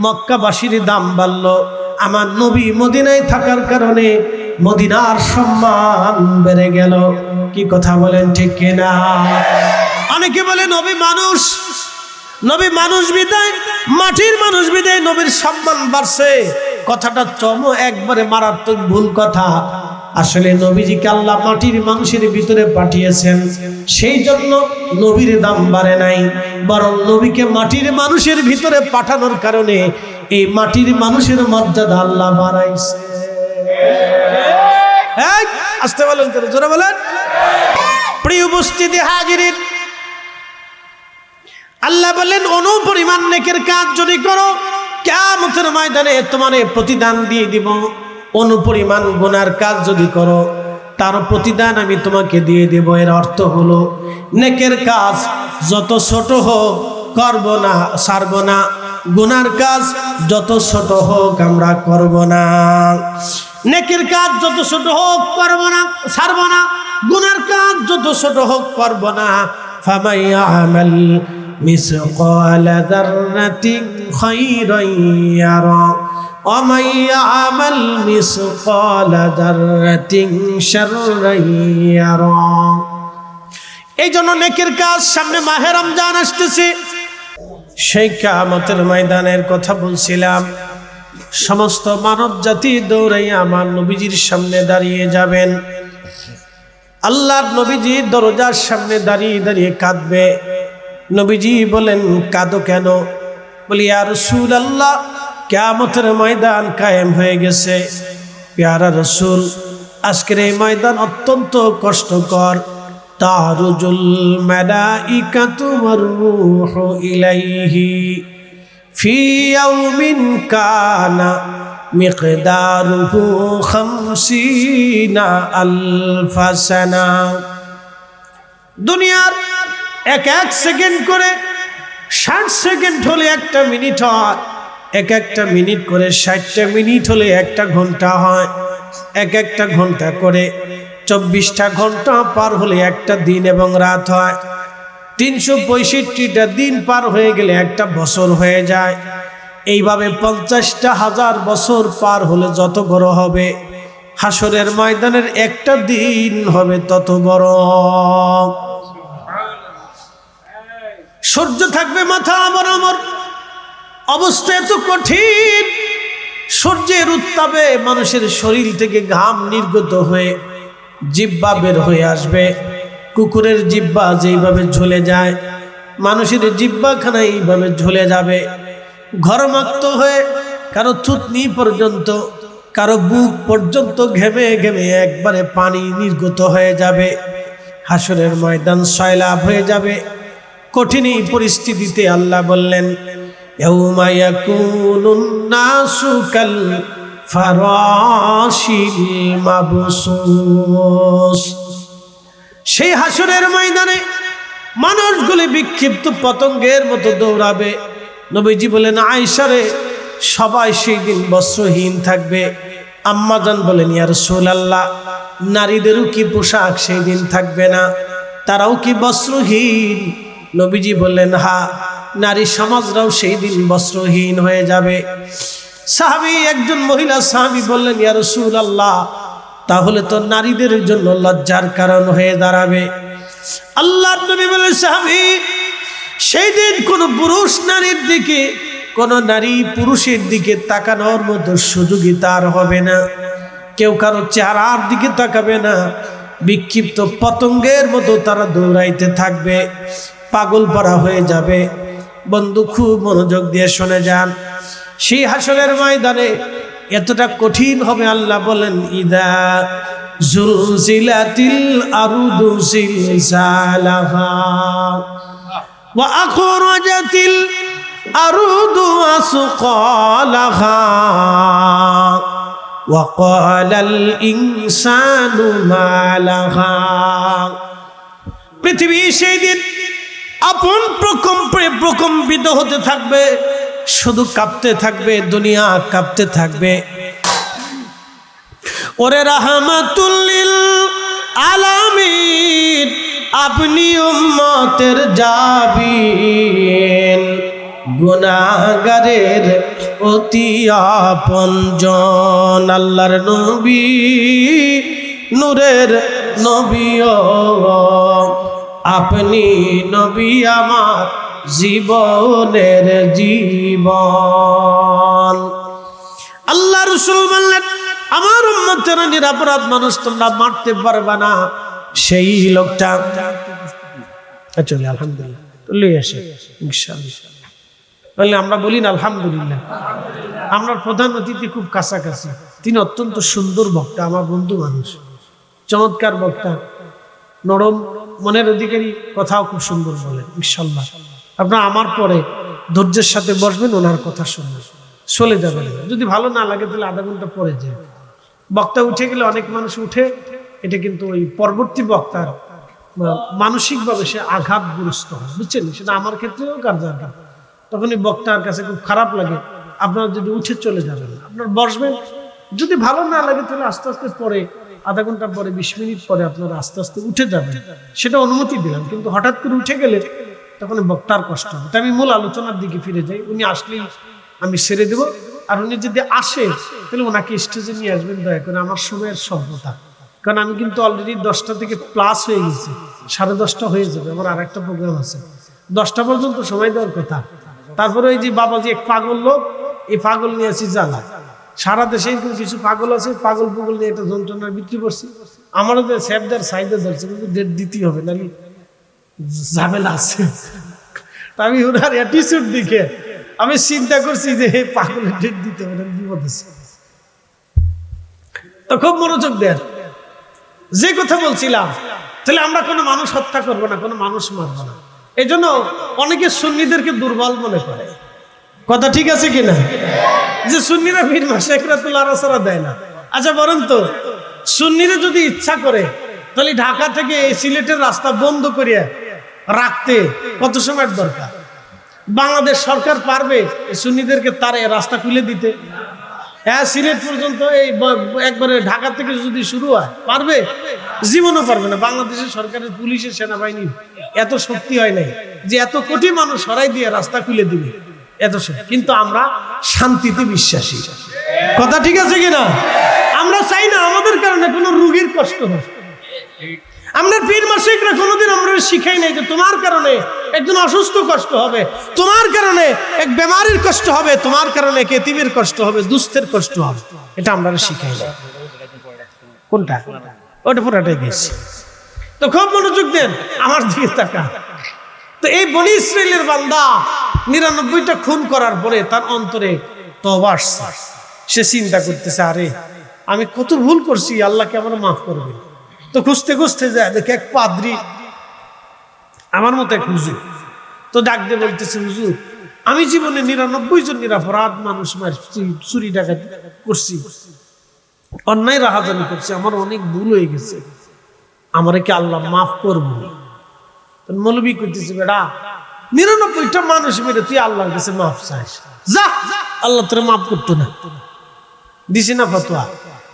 মক্কাবাসীর দাম বাড়লো, আমার নবী মদিনায় থাকার কারণে মদিনার সম্মান বেড়ে গেল। কি কথা বলেন ঠিক কিনা? অনেকে বলে নবী মানুষ বিদায়, মাটির মানুষ বিদায় নবীর সম্মান বাড়ছে। কথাটা একবারে মারাত্মক ভুল কথা। আসলে নবীজিকে আল্লাহ মাটির মানুষের ভিতরে পাঠিয়েছেন, সেই জন্য নবীর দাম বাড়ে নাই, বরং নবীকে মাটির মানুষের ভিতরে পাঠানোর কারণে এই মাটির মানুষের মর্যাদা আল্লাহ বাড়াইছে। আসতে বলেন, জোরে বলেন। প্রিয় উপস্থিতি হাজিরিন, আল্লাহ বলেন অনুপরিমাণ নেকের কাজ যদি করো, কিয়ামতের ময়দানে তোমারে প্রতিদান দিয়ে দিব। অনুপরিমাণ গুনার কাজ যদি করো, তার প্রতিদান আমি তোমাকে দিয়ে দেব। এর অর্থ হলো নেকের কাজ যত ছোট হোক করব না, ছাড়ব না। গুনার কাজ যত ছোট হোক আমরা করব না। নেকের কাজ যত ছোট হোক করব না, ছাড়ব না। গুনার কাজ যত ছোট হোক করব না। ফামাই আমাল মিসকাল যাররাতিন খায়রান ইয়ারা ওয়া মান ইয়ামাল মিসকাল যাররাতিন শাররান ইয়ারা। এই জন্য নেকের কাজ, সামনে মাহে রমজান আসতেছে, সেই কিয়ামতের ময়দানের কথা বলছিলাম। সমস্ত মানব জাতি দৌড়াইয়া আমার নবীজির সামনে দাঁড়িয়ে যাবেন। আল্লাহর নবীজির দরজার সামনে দাঁড়িয়ে দাঁড়িয়ে কাঁদবে। নবীজি বলেন, কাঁদো কেন? বলি, ইয়া রাসূলুল্লাহ, কিয়ামতের ময়দান কায়েম হয়ে গেছে। প্যারা রাসূল, আজকের এই ময়দান অত্যন্ত কষ্টকর। তারুজুল মালাইকাতু ওয়ার রূহু ইলাইহি ফি ইয়াউমিন কানা মিকদারুহু 50,000 সানা। দুনিয়ার এক এক সেকেন্ড করে 60 সেকেন্ড হলে একটা মিনিট হয়, এক একটা মিনিট করে 60টা মিনিট হলে একটা ঘন্টা হয়, এক একটা ঘন্টা করে 24টা ঘন্টা পার হলে একটা দিন এবং রাত হয়। 365টা দিন পার হয়ে গেলে একটা বছর হয়ে যায়। এইভাবে 50,000 বছর পার হলে যত বড় হবে, হাসরের ময়দানের একটা দিন হবে তত বড়। সূর্য থাকবে মাথা বরাবর, অবস্থা এত কঠিন। সূর্যের উত্তাপে মানুষের শরীর থেকে ঘাম নির্গত হয়ে জিহ্বা বের হয়ে আসবে। কুকুরের জিহ্বা যেইভাবে ঝুলে যায়, মানুষের জিহ্বাখানা এইভাবে ঝুলে যাবে। ঘরমাক্ত হয়ে কারো থুতনি পর্যন্ত, কারো বুক পর্যন্ত ঘেমে ঘেমে একবারে পানি নির্গত হয়ে যাবে। হাসরের ময়দান সয়লাব হয়ে যাবে। কঠিন এই পরিস্থিতিতে আল্লাহ বললেন, ইয়াউমা ইয়াকুনুন নাসু কাল ফারাশিল মাবসুস। সেই হাসরের ময়দানে মানুষগুলি বিক্ষিপ্ত পতঙ্গের মতো দৌড়াবে। নবীজি বলেন, আয়েশা রে, সবাই সেই দিন বস্ত্রহীন থাকবে। আম্মাজান বলেন, ইয়া রাসূলুল্লাহ, নারীদেরও কি পোশাক সেই দিন থাকবে না? তারাও কি বস্ত্রহীন? নবীজি বললেন, হ্যাঁ, নারী সমাজরাও সেই দিন বস্ত্রহীন হয়ে যাবে। সাহাবী, একজন মহিলা সাহাবী বললেন, ইয়া রাসূলুল্লাহ, তাহলে তো নারীদের জন্য লজ্জার কারণ হয়ে দাঁড়াবে। আল্লাহর নবী বলেন, সাহাবী, সেই দিন কোন পুরুষ নারীর দিকে, কোন নারী পুরুষের দিকে তাকানোর মতো সুযোগই তার হবে না। কেউ কারো চেহারার দিকে তাকাবে না। বিক্ষিপ্ত পতঙ্গের মতো তারা দৌড়াইতে থাকবে, পাগল পারা হয়ে যাবে। বন্ধু, খুব মনোযোগ দিয়ে শুনে যান। সেই হাসরের ময়দানে এতটা কঠিন হবে, আল্লাহ বলেন, ইদা জুলজিলাতিল আরদু জিলজালাহা ওয়া আখরাজাতিল আরদু আসকালাহা ওয়া ক্বালাল ইনসানু মা লাহা। পৃথিবী সেই দিন আপন প্রকম্পে প্রকম্পিত হতে থাকবে, শুধু কাঁপতে থাকবে, দুনিয়া কাঁপতে থাকবে। ওরে রাহমাতুল লিল আলামিন, আপনি উম্মতের জাবিন, গুনাহগারের অতি আপনজন। আল্লাহর নবী, নূরের নবী, আপনি নবী আমার জীবনের জীবন। আল্লাহ আল্লাহ রাসূল বললেন, আমার উম্মতেরা নিরপরাধ মানুষ তোমরা মারতে পারবে না। সেই লোকটা চলে আলহামদুলিল্লাহ লই আসে ইনশাআল্লাহ বললে আমরা বলি না আলহামদুলিল্লাহ। আমরা প্রধান অতিথি খুব কাছাকাছি, তিনি অত্যন্ত সুন্দর বক্তা, আমার বন্ধু মানুষ, চমৎকার বক্তা, নরম মনের অধিকারী, কথাও খুব সুন্দর বলেন ইনশাআল্লাহ। আপনারা আমার পরে ধৈর্যের সাথে বসবেন, ওনার কথা শুনবেন, চলে যাবেন। যদি ভালো না লাগে তাহলে আধা ঘন্টা পরে যায়। বক্তা উঠে গেলে অনেক মানুষ উঠে, এটা কিন্তু ওই পরবর্তী বক্তার মানসিকভাবে সে আঘাতগ্রস্ত হয়, বুঝছেন? সেটা আমার ক্ষেত্রেও কার্যকর। তখন এই বক্তার কাছে খুব খারাপ লাগে। আপনারা যদি উঠে চলে যাবেন, আপনার বসবেন, যদি ভালো না লাগে তাহলে আস্তে আস্তে পরে আধা ঘন্টা পরে 20 মিনিট পরে আপনারা আস্তে আস্তে উঠে যাবেন, সেটা অনুমতি দিলাম। কিন্তু হঠাৎ করে উঠে গেলে তখন বক্তার কষ্ট হবে। আমি মূল আলোচনার দিকে ফিরে যাই। উনি আসলেই আমি ছেড়ে দেব, আর উনি যদি আসে তাহলে ওনাকে স্টেজে নিয়ে আসবেন দয়া করে, আমার সময়ের স্বল্পতা। কারণ আমি কিন্তু অলরেডি 10টা থেকে প্লাস হয়ে গেছি, 10:30 হয়ে যাবে, আমার আর একটা প্রোগ্রাম আছে। 10টা পর্যন্ত সময় দেওয়ার কথা। তারপরে ওই যে বাবাজি এক পাগল লোক, এই পাগল নিয়ে আসি জ্বালা। সারা দেশে কিছু পাগল আছে, পাগল পাগল নিয়ে একটা যন্ত্রণার বিক্রি করছি। আমারও যে স্যাপদার সাইডে ধরছে, কিন্তু ডেট দিতেই হবে, নাকি ঝামেলা আছে। আমি ওনার অ্যাটিটিউড দিকে আমি চিন্তা করছি যে এই পাগলের ডেট দিতে হবে, বিপদ আছে। তো খুব মনোযোগ দেন। যে কথা বলছিলাম, তাহলে আমরা কোনো মানুষ হত্যা করবো না, কোনো মানুষ মারবো না। এই জন্য অনেকে সুন্নিদেরকে দুর্বল মনে করে। কথা ঠিক আছে কিনা? যে সুন্নিরা পীর মাশায়েখরা তো লড়াচড়া দেয় না। আচ্ছা বলেন তো, সুন্নিরা যদি ইচ্ছা করে তাহলে ঢাকা থেকে এই সিলেটের রাস্তা বন্ধ করিয়া রাখতে কত সময়ের দরকার? বাংলাদেশ সরকার পারবে সুন্নিদেরকে তারে রাস্তা খুলে দিতে? হ্যাঁ, সিলেট পর্যন্ত এই একবারে ঢাকা থেকে যদি শুরু হয়, পারবে? জীবনও পারবে না। বাংলাদেশের সরকারের পুলিশের সেনাবাহিনীর এত শক্তি হয় নাই যে এত কোটি মানুষ সরাই দিয়ে রাস্তা খুলে দিবে, এত শক্তি। কিন্তু আমরা শান্তিতে বিশ্বাসী। কথা ঠিক আছে কিনা? আমরা চাই না আমাদের কারণে কোনো রোগীর কষ্ট হয়। আমরা পীর মাশায়েখরা কোনোদিন আমরা শিখাই নাই যে তোমার কারণে একজন অসুস্থ কষ্ট হবে, তোমার কারণে এক বেমারির কষ্ট হবে, তোমার কারণে এক এতিমের কষ্ট হবে, দুস্থের কষ্ট হবে। এটা আমরা শিখাই নাই। কোনটা? ওটা পুরাটাই গেছে। তো খুব মনোযোগ দেন, আমার দিকে তাকা। তো এই বনি ইসরাইলের বান্দা 99টা খুন করার পরে তার অন্তরে তওবা আসছে। সে চিন্তা করতেছে, আরে আমি কত ভুল করছি, আল্লাহকে আমার মাফ করবে। তো খুঁজতে খুঁজতে যায়, দেখে এক পাদ্রী, আমার মতো এক হুজুর। তো ডাক দিয়ে বলতেছে, হুজুর আমি জীবনে 99 জন নিরপরাধ মানুষ মারছি, চুরি ডাকাতি করছি, অন্যায় রাহাজানি করছি, আমার অনেক ভুল হয়ে গেছে, আমারে কি আল্লাহ মাফ করবো? মৌলবী করতেছে, বেড়া 99টা মানুষ মেরে তুই আল্লাহর কাছে মাফ চাস, যা, আল্লাহ তোরে মাফ করতো না। দিছে না ফতোয়া?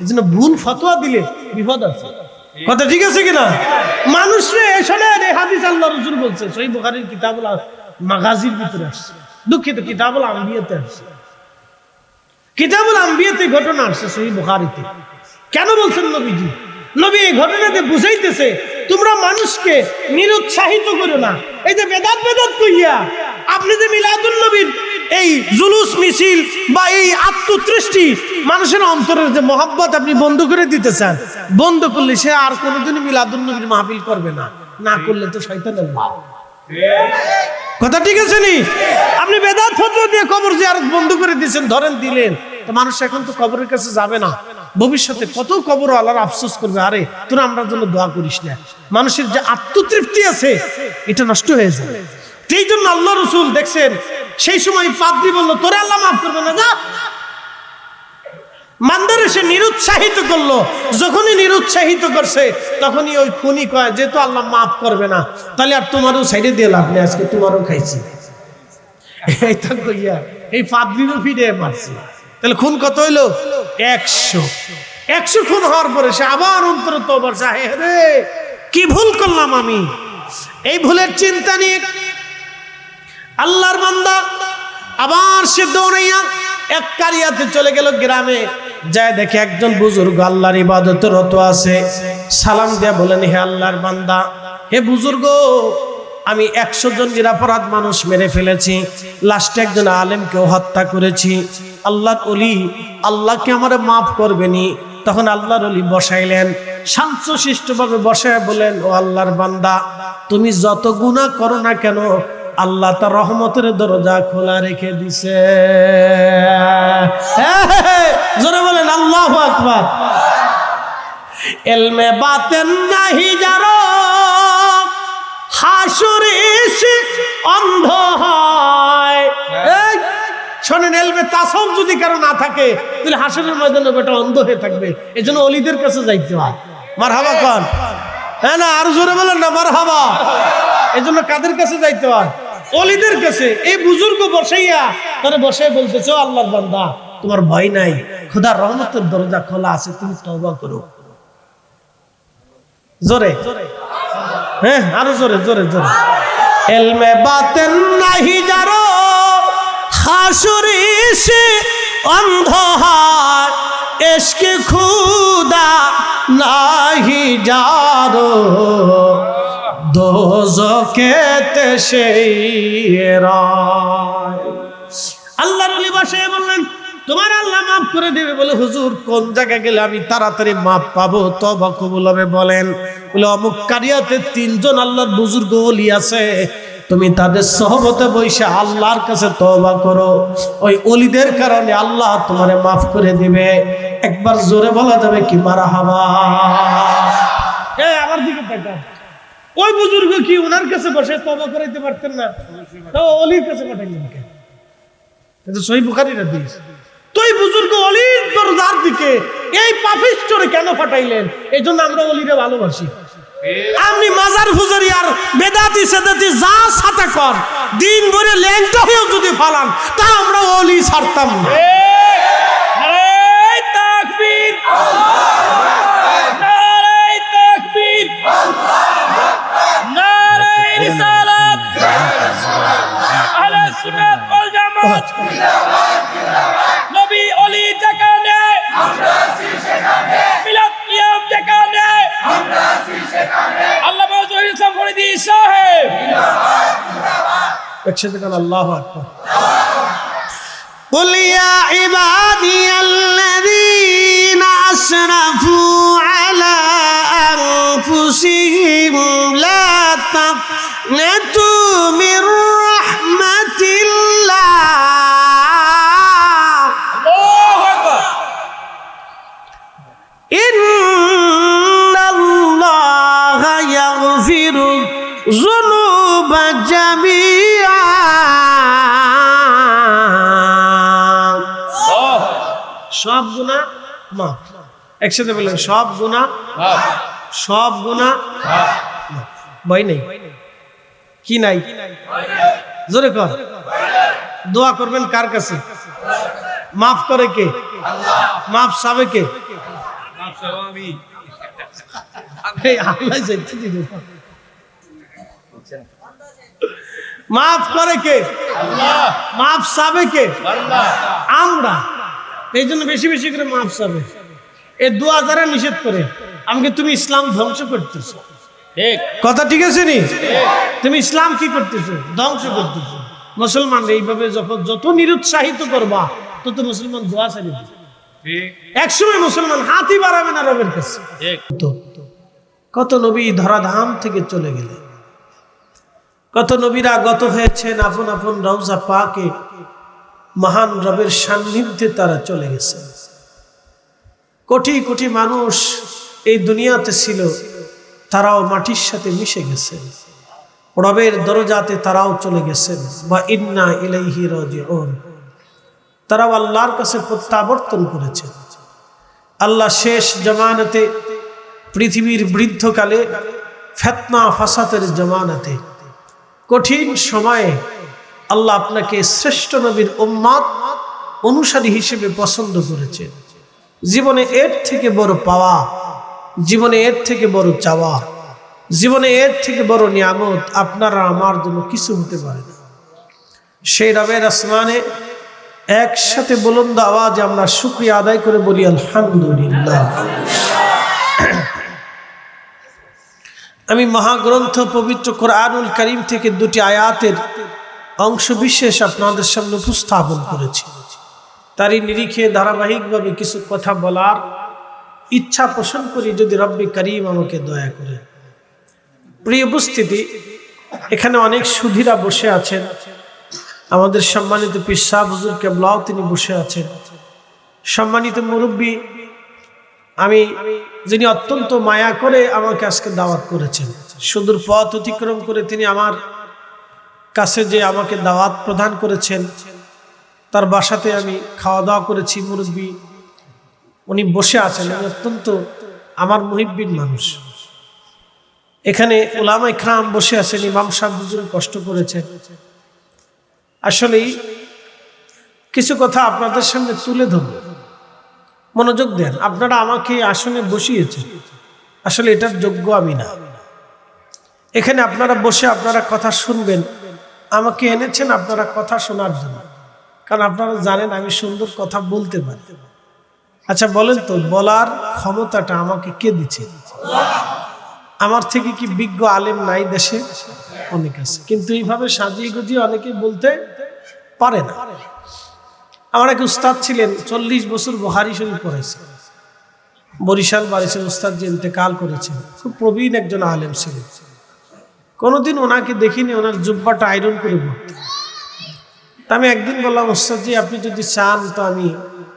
এই জন্য ভুল ফতোয়া দিলে বিপদ আছে। কথা ঠিক আছে কিনা? মানুষরে শোনেন, এই হাদিস আল্লাহ রাসূল বলছে, সহিহ বুখারীর কিতাবুল মাগাজির ভিতরে আসছে, দুঃখিত কিতাবুল আম্বিয়াতে আসছে। কিতাবুল আম্বিয়াতে ঘটনা আসছে সহিহ বুখারীতে। কেন বলছেন নবীজি? নবী এই ঘটনাতে বুঝাইতেছে, তোমরা মানুষকে নিরুৎসাহিত করো না। এই যে বেদাত বেদাত কইয়া আপনি যে মিলাদুন নবীর এই জুলুস মিছিল বা এই আত্মতৃষ্টি, মানুষের অন্তরের যে মহব্বত আপনি বন্ধ করে দিতে চান, বন্ধ করলে সে আর কোনোদিনই মিলাদুন নবীর মাহফিল করবে না। না করলে তো শয়তানের লাভ। কথা ঠিক আছে নি? আপনি বেদাত ফতোয়া দিয়ে কবর জিয়ারত বন্ধ করে দিয়েছেন, ধরেন দিলেন, তো মানুষ এখন তো কবরের কাছে যাবে না। ভবিষ্যতে কত কবর আল্লাহর আফসোস করবে, আরে তোরা আমরা জন্য দোয়া করিস না। মানুষের যে আত্মতৃপ্তি আছে এটা নষ্ট হয়ে যাবে। এই জন্য আল্লাহ রাসূল দেখছেন, সেই সময় পাদ্রী বলল, তোরে আল্লাহ মাফ করবে না, যা। মান্দারে সে নিরুৎসাহিত করলো। যখনই নিরুৎসাহিত করছে তখনই ওই খুনি কয়, যেহেতু আল্লাহ মাফ করবে না, তাহলে আর তোমারও সাইডে দিয়ে লাভ নেই, আজকে তোমারও খাইছি। এইটা কইয়া এই পাদ্রীরও ফিরে মারছে। তাহলে খুন কত হইলো? 100 খুন হওয়ার পরে সে আবার অন্তরে তওবা চায়, রে কি ভুল করলাম আমি। এই ভুলের চিন্তা নিয়ে আল্লাহর বান্দা আবার সে দৌড়াইয়া এক কারিয়াতে চলে গেল গ্রামে। যায় দেখে একজন বুজুর্গ আল্লাহর ইবাদতে রত আছে। সালাম দিয়া বলেন, হে আল্লাহর বান্দা, হে বুজুর্গ, আমি 100 জন নিরপরাধ মানুষ মেরে ফেলেছি, লাস্টে একজন আলেমকেও হত্যা করেছি, আল্লাহর ওলি আল্লাহকে আমারে মাফ করবেনি। তখন আল্লাহর ওলি বসাইলেন, শান্তশিষ্টভাবে বসায় বলেন, ও আল্লাহর বান্দা, তুমি যত গুনাহ করো না কেন আল্লাহ তার রহমতের দরজা খোলা রেখে দিছে। জোরে বলেন আল্লাহু আকবার। এলমে বাতেন নাহি যারো হাসরে এসে অন্ধ হয়। শোনেন, এলমে তাসাউফ যদি কারো না থাকে তাহলে হাসরের ময়দানে বেটা অন্ধ হয়ে থাকবে। এজন্য ওলিদের কাছে যাইতে হয়। মারহাবা কোন? হ্যাঁ না, আর জোরে বলেন না মারহাবা। এজন্য কাদের কাছে যাইতে হয়? ওলিদের কাছে। এই বুজুর্গ বসাইয়া তারে বসাই বলতেছে, ও আল্লাহর বান্দা, তোমার ভয় নাই, খোদার রহমতের দরজা খোলা আছে, তুমি তওবা করো। জোরে, হ্যাঁ আরো জোরে জোরে জোরে। এলমে বাতেন নাহি যারো হাসরে এসে অন্ধ হয়, ইশকে খুদা নাহি যারো দোজখেতে সেই রায়। আল্লাহর ওলি বসে বললেন, তোমার আল্লাহ মাফ করে দেবে। বলে, হুজুর কোন জায়গায় গেলে আমি তাড়াতাড়ি মাফ পাবো, তওবা কবুল হবে বলেন? বলে, অমুক কারিয়াতে 3 জন আল্লাহর বুজুর্গ ওলি আছে, তুমি তাদের সহবতে বসে আল্লাহর কাছে তওবা করো, ওই ওলিদের কারণে আল্লাহ তোমারে মাফ করে দিবে। একবার জোরে বলা যাবে কি মারহাবা? আমার দিকে তাকান। ওই বুজুর্গ কি ওনার কাছে বসে তওবা করাইতে পারতেন না? তো ওলির কাছে পাঠাইলেন কেন? এটা সহিহ বুখারীর হাদিস। তুই বুজুর্গ ওলির দরজার দিকে এই পাপিষ্ঠরে কেন পাঠাইলেন? এইজন্য আমরা ওলিরে ভালোবাসি। আপনি মাজার ফুজারি আর বেদাতি সেদাতি যা সাথে কর, দিন ভরে ল্যাংটা হয়েও যদি ফালান, তা আমরা ওলি ছাড়তাম না। নারে তাকবীর, নারে তাকবীর, নারে রিসালাত, আহলে সুন্নাত ওয়াল জামাত। নবী ওলি যেখানে আমরা আছি সেখানে, মিলাদ কিয়াম যেখানে আমরা আছি সেখানে, আল্লামা জহির ইসলাম ফরিদী সাহেব জিন্দাবাদ জিন্দাবাদ। একসাথে বলেন আল্লাহু আকবার। কুল ইয়া ইবাদিয়াল্লাযীনা আসরাফু আলা আনফুসিহিম লা তাকনাতু মির রাহমাতিল্লাহ। আল্লাহু আকবার। ইন্নাল্লাহা ইয়াগফিরু যুনুবা জামিআ। সব গুনাহ মাফ। একসাথে বলেন, সব গুনাহ মাফ, সব গুনাহ মাফ। ভয় নেই, কি নাই? জোরে কর। দোয়া করবেন কার কাছে? মাফ করে কে? আল্লাহ। মাফ চাবে কে? মাফ চাবো আমি। আল্লাহ যাইতে দিবে। মাফ করে কে? আল্লাহ। মাফ চাবে কে? আল্লাহ। আমরা এই জন্য বেশি বেশি করে মাফ চাবে। এই দোয়া যারা নিষেধ করে, আমাকে তুমি ইসলাম ধ্বংস করতেছো। ঠিক কথা, ঠিক আছে নি? তুমি ইসলাম কি করতেছো? ধ্বংস করতেছো। মুসলমান এইভাবে যত নিরুৎসাহিত করবা, তত মুসলমান দোয়া চাইবে। একসময় মুসলমান হাতই বাড়াবে না রবের কাছে। কত নবী ধরাধাম থেকে চলে গেলেন, কত নবীরা গত হয়েছেন আপন আপন রওজা পাকে মহান রবের সান্নিধ্যে তারা চলে গেছে। কোটি কোটি মানুষ এই দুনিয়াতে ছিল, তারাও মাটির সাথে মিশে গেছেন। রবের দরজাতে তারাও চলে গেছেন। বা ইন্না ইলাইহি রাজিউন, তারাও আল্লাহর কাছে প্রত্যাবর্তন করেছেন। আল্লাহ শেষ জামানাতে, পৃথিবীর বৃদ্ধকালে, ফিতনা ফাসাদের জামানাতে, কঠিন সময়ে আল্লাহ আপনাকে শ্রেষ্ঠ নবীর উম্মত অনুসারী হিসেবে পছন্দ করেছেন। জীবনে এর থেকে বড় পাওয়া, জীবনে এর থেকে বড় চাওয়া, জীবনে এর থেকে বড় নিয়ামত আপনারা আমার জন্য কিছু হতে পারে না। সেই রবের আসমানে একসাথে বুলন্দ আওয়াজে আমরা শুকরিয়া আদায় করে বলি আলহামদুলিল্লাহ। আমি মহাগ্রন্থ পবিত্র কোরআনুল কারীম থেকে দুটি আয়াতের অংশ বিশেষ আপনাদের সামনে উপস্থাপন করেছি। তারই নিরিখে ধারাবাহিকভাবে কিছু কথা বলার ইচ্ছা পোষণ করি, যদি রব্বি কারীম আমাকে দয়া করে। প্রিয় উপস্থিতি, এখানে অনেক সুধীরা বসে আছেন। আমাদের সম্মানিত পীর সাহেব হুজুর কেবলাও তিনি বসে আছেন। সম্মানিত মুরব্বী, যিনি অত্যন্ত মায়া করে আমাকে আজকে দাওয়াত করেছেন, সুদূর পথ অতিক্রম করে তিনি আমার কাছে যে আমাকে দাওয়াত প্রদান করেছেন, তার বাসাতে আমি খাওয়া দাওয়া করেছি। মুরব্বী উনি বসে আছেন, অত্যন্ত আমার মুহিব্বিন মানুষ। এখানে উলামা ইকরাম বসে আছেন, ইমাম সাহেব হুজুর কষ্ট করেছেন। আসলেই কিছু কথা আপনাদের সামনে তুলে ধরব, মনোযোগ দেন। আপনারা আমাকে আসনে বসিয়েছেন, আসলে এটার যোগ্য আমি না। এখানে আপনারা বসে আপনারা কথা শুনবেন, আমাকে এনেছেন আপনারা কথা শোনার জন্য, কারণ আপনারা জানেন আমি সুন্দর কথা বলতে পারি। আচ্ছা বলেন তো, বলার ক্ষমতাটা আমাকে কে দিচ্ছে? আমার থেকে কি বিজ্ঞ আলেম নাই দেশে? অনেক আছে, কিন্তু এইভাবে সাজিয়ে গুজিয়ে অনেকে বলতে পারে না। আমার এক উস্তাদ ছিলেন, 40 বছর বুখারী শরীফ পড়াইছে, বরিশাল বাড়িছে। উস্তাদ যে ইন্তেকাল করেছেন, খুব প্রবীণ একজন আলেম ছিলেন। কোনোদিন ওনাকে দেখিনি ওনার জুব্বাটা আয়রন করে পড়তে। আমি একদিন বললাম, উস্তাদ জি আপনি যদি চান তো আমি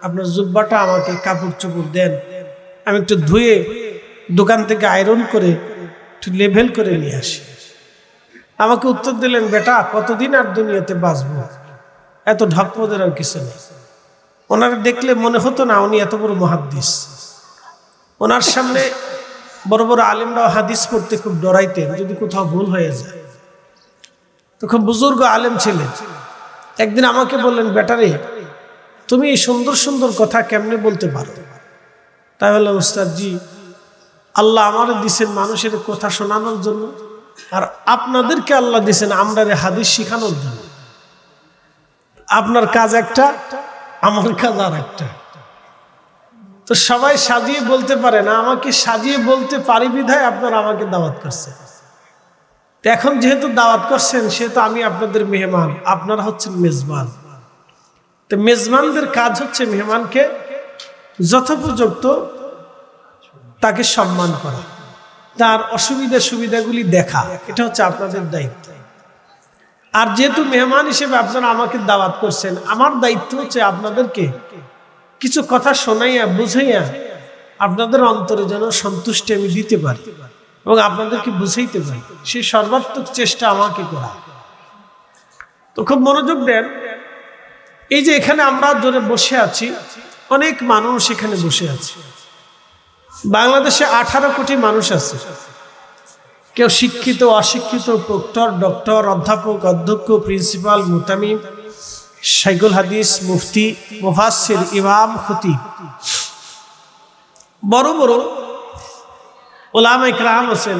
আপনার জুব্বাটা আমাকে কাপড় চোপড় দেন, আমি একটু ধুয়ে দোকান থেকে আয়রন করে একটু লেভেল করে নিয়ে আসি। আমাকে উত্তর দিলেন, বেটা কতদিন আর দুনিয়াতে বাঁচবো, এত ঢকপদের আর কিছু নেই। ওনারা দেখলে মনে হতো না উনি এত বড় মুহাদ্দিস। ওনার সামনে বড় বড় আলেমরাও হাদিস পড়তে খুব ডরাইতেন যদি কোথাও ভুল হয়ে যায়। তো খুব বুজুর্গ আলেম ছিলেন। একদিন আমাকে বললেন, বেটারে তুমি এই সুন্দর সুন্দর কথা কেমনে বলতে পারো? তাই বললাম, উস্তাদ জি আল্লাহ আমার দিছেন মানুষের কথা শোনানোর জন্য, আর আপনাদেরকে আল্লাহ দিছেন আমরা হাদিস শিখানোর জন্য। আপনার কাজ একটা, আমার কাজ আর একটা। তো সবাই সাজিয়ে বলতে পারে না, আমাকে সাজিয়ে বলতে পারি বিধায় আপনারা আমাকে দাওয়াত করছেন। এখন যেহেতু দাওয়াত করছেন, সেহেতু আমি আপনাদের মেহমান, আপনারা হচ্ছেন মেজবান। তো মেজবানদের কাজ হচ্ছে মেহমানকে যথোপযুক্ত তাকে সম্মান করা, তার অসুবিধা সুবিধাগুলি দেখা, এটা হচ্ছে আপনাদের দায়িত্ব। আর যেহেতু মেহমান হিসেবে আপনারা আমাকে দাওয়াত করছেন, আমার দায়িত্ব হচ্ছে আপনাদেরকে কিছু কথা শোনাইয়া বুঝাইয়া আপনাদের অন্তরে যেন সন্তুষ্টি আমি দিতে পারি এবং আপনাদেরকে বুঝাইতে পারি, সেই সর্বাত্মক চেষ্টা আমাকে করা। তো খুব মনোযোগ দেন। এই যে এখানে আমরা জোরে বসে আছি, অনেক মানুষ এখানে বসে আছে। বাংলাদেশে 18 কোটি মানুষ আছে। কেউ শিক্ষিত, অশিক্ষিত, প্রক্টর, ডক্টর, অধ্যাপক, অধ্যক্ষ, প্রিন্সিপাল, মুতামিম, শাইখুল হাদিস, মুফতি, মুফাসসির, ইমাম, খতিব, বড় বড় উলামা ইকরাম আছেন,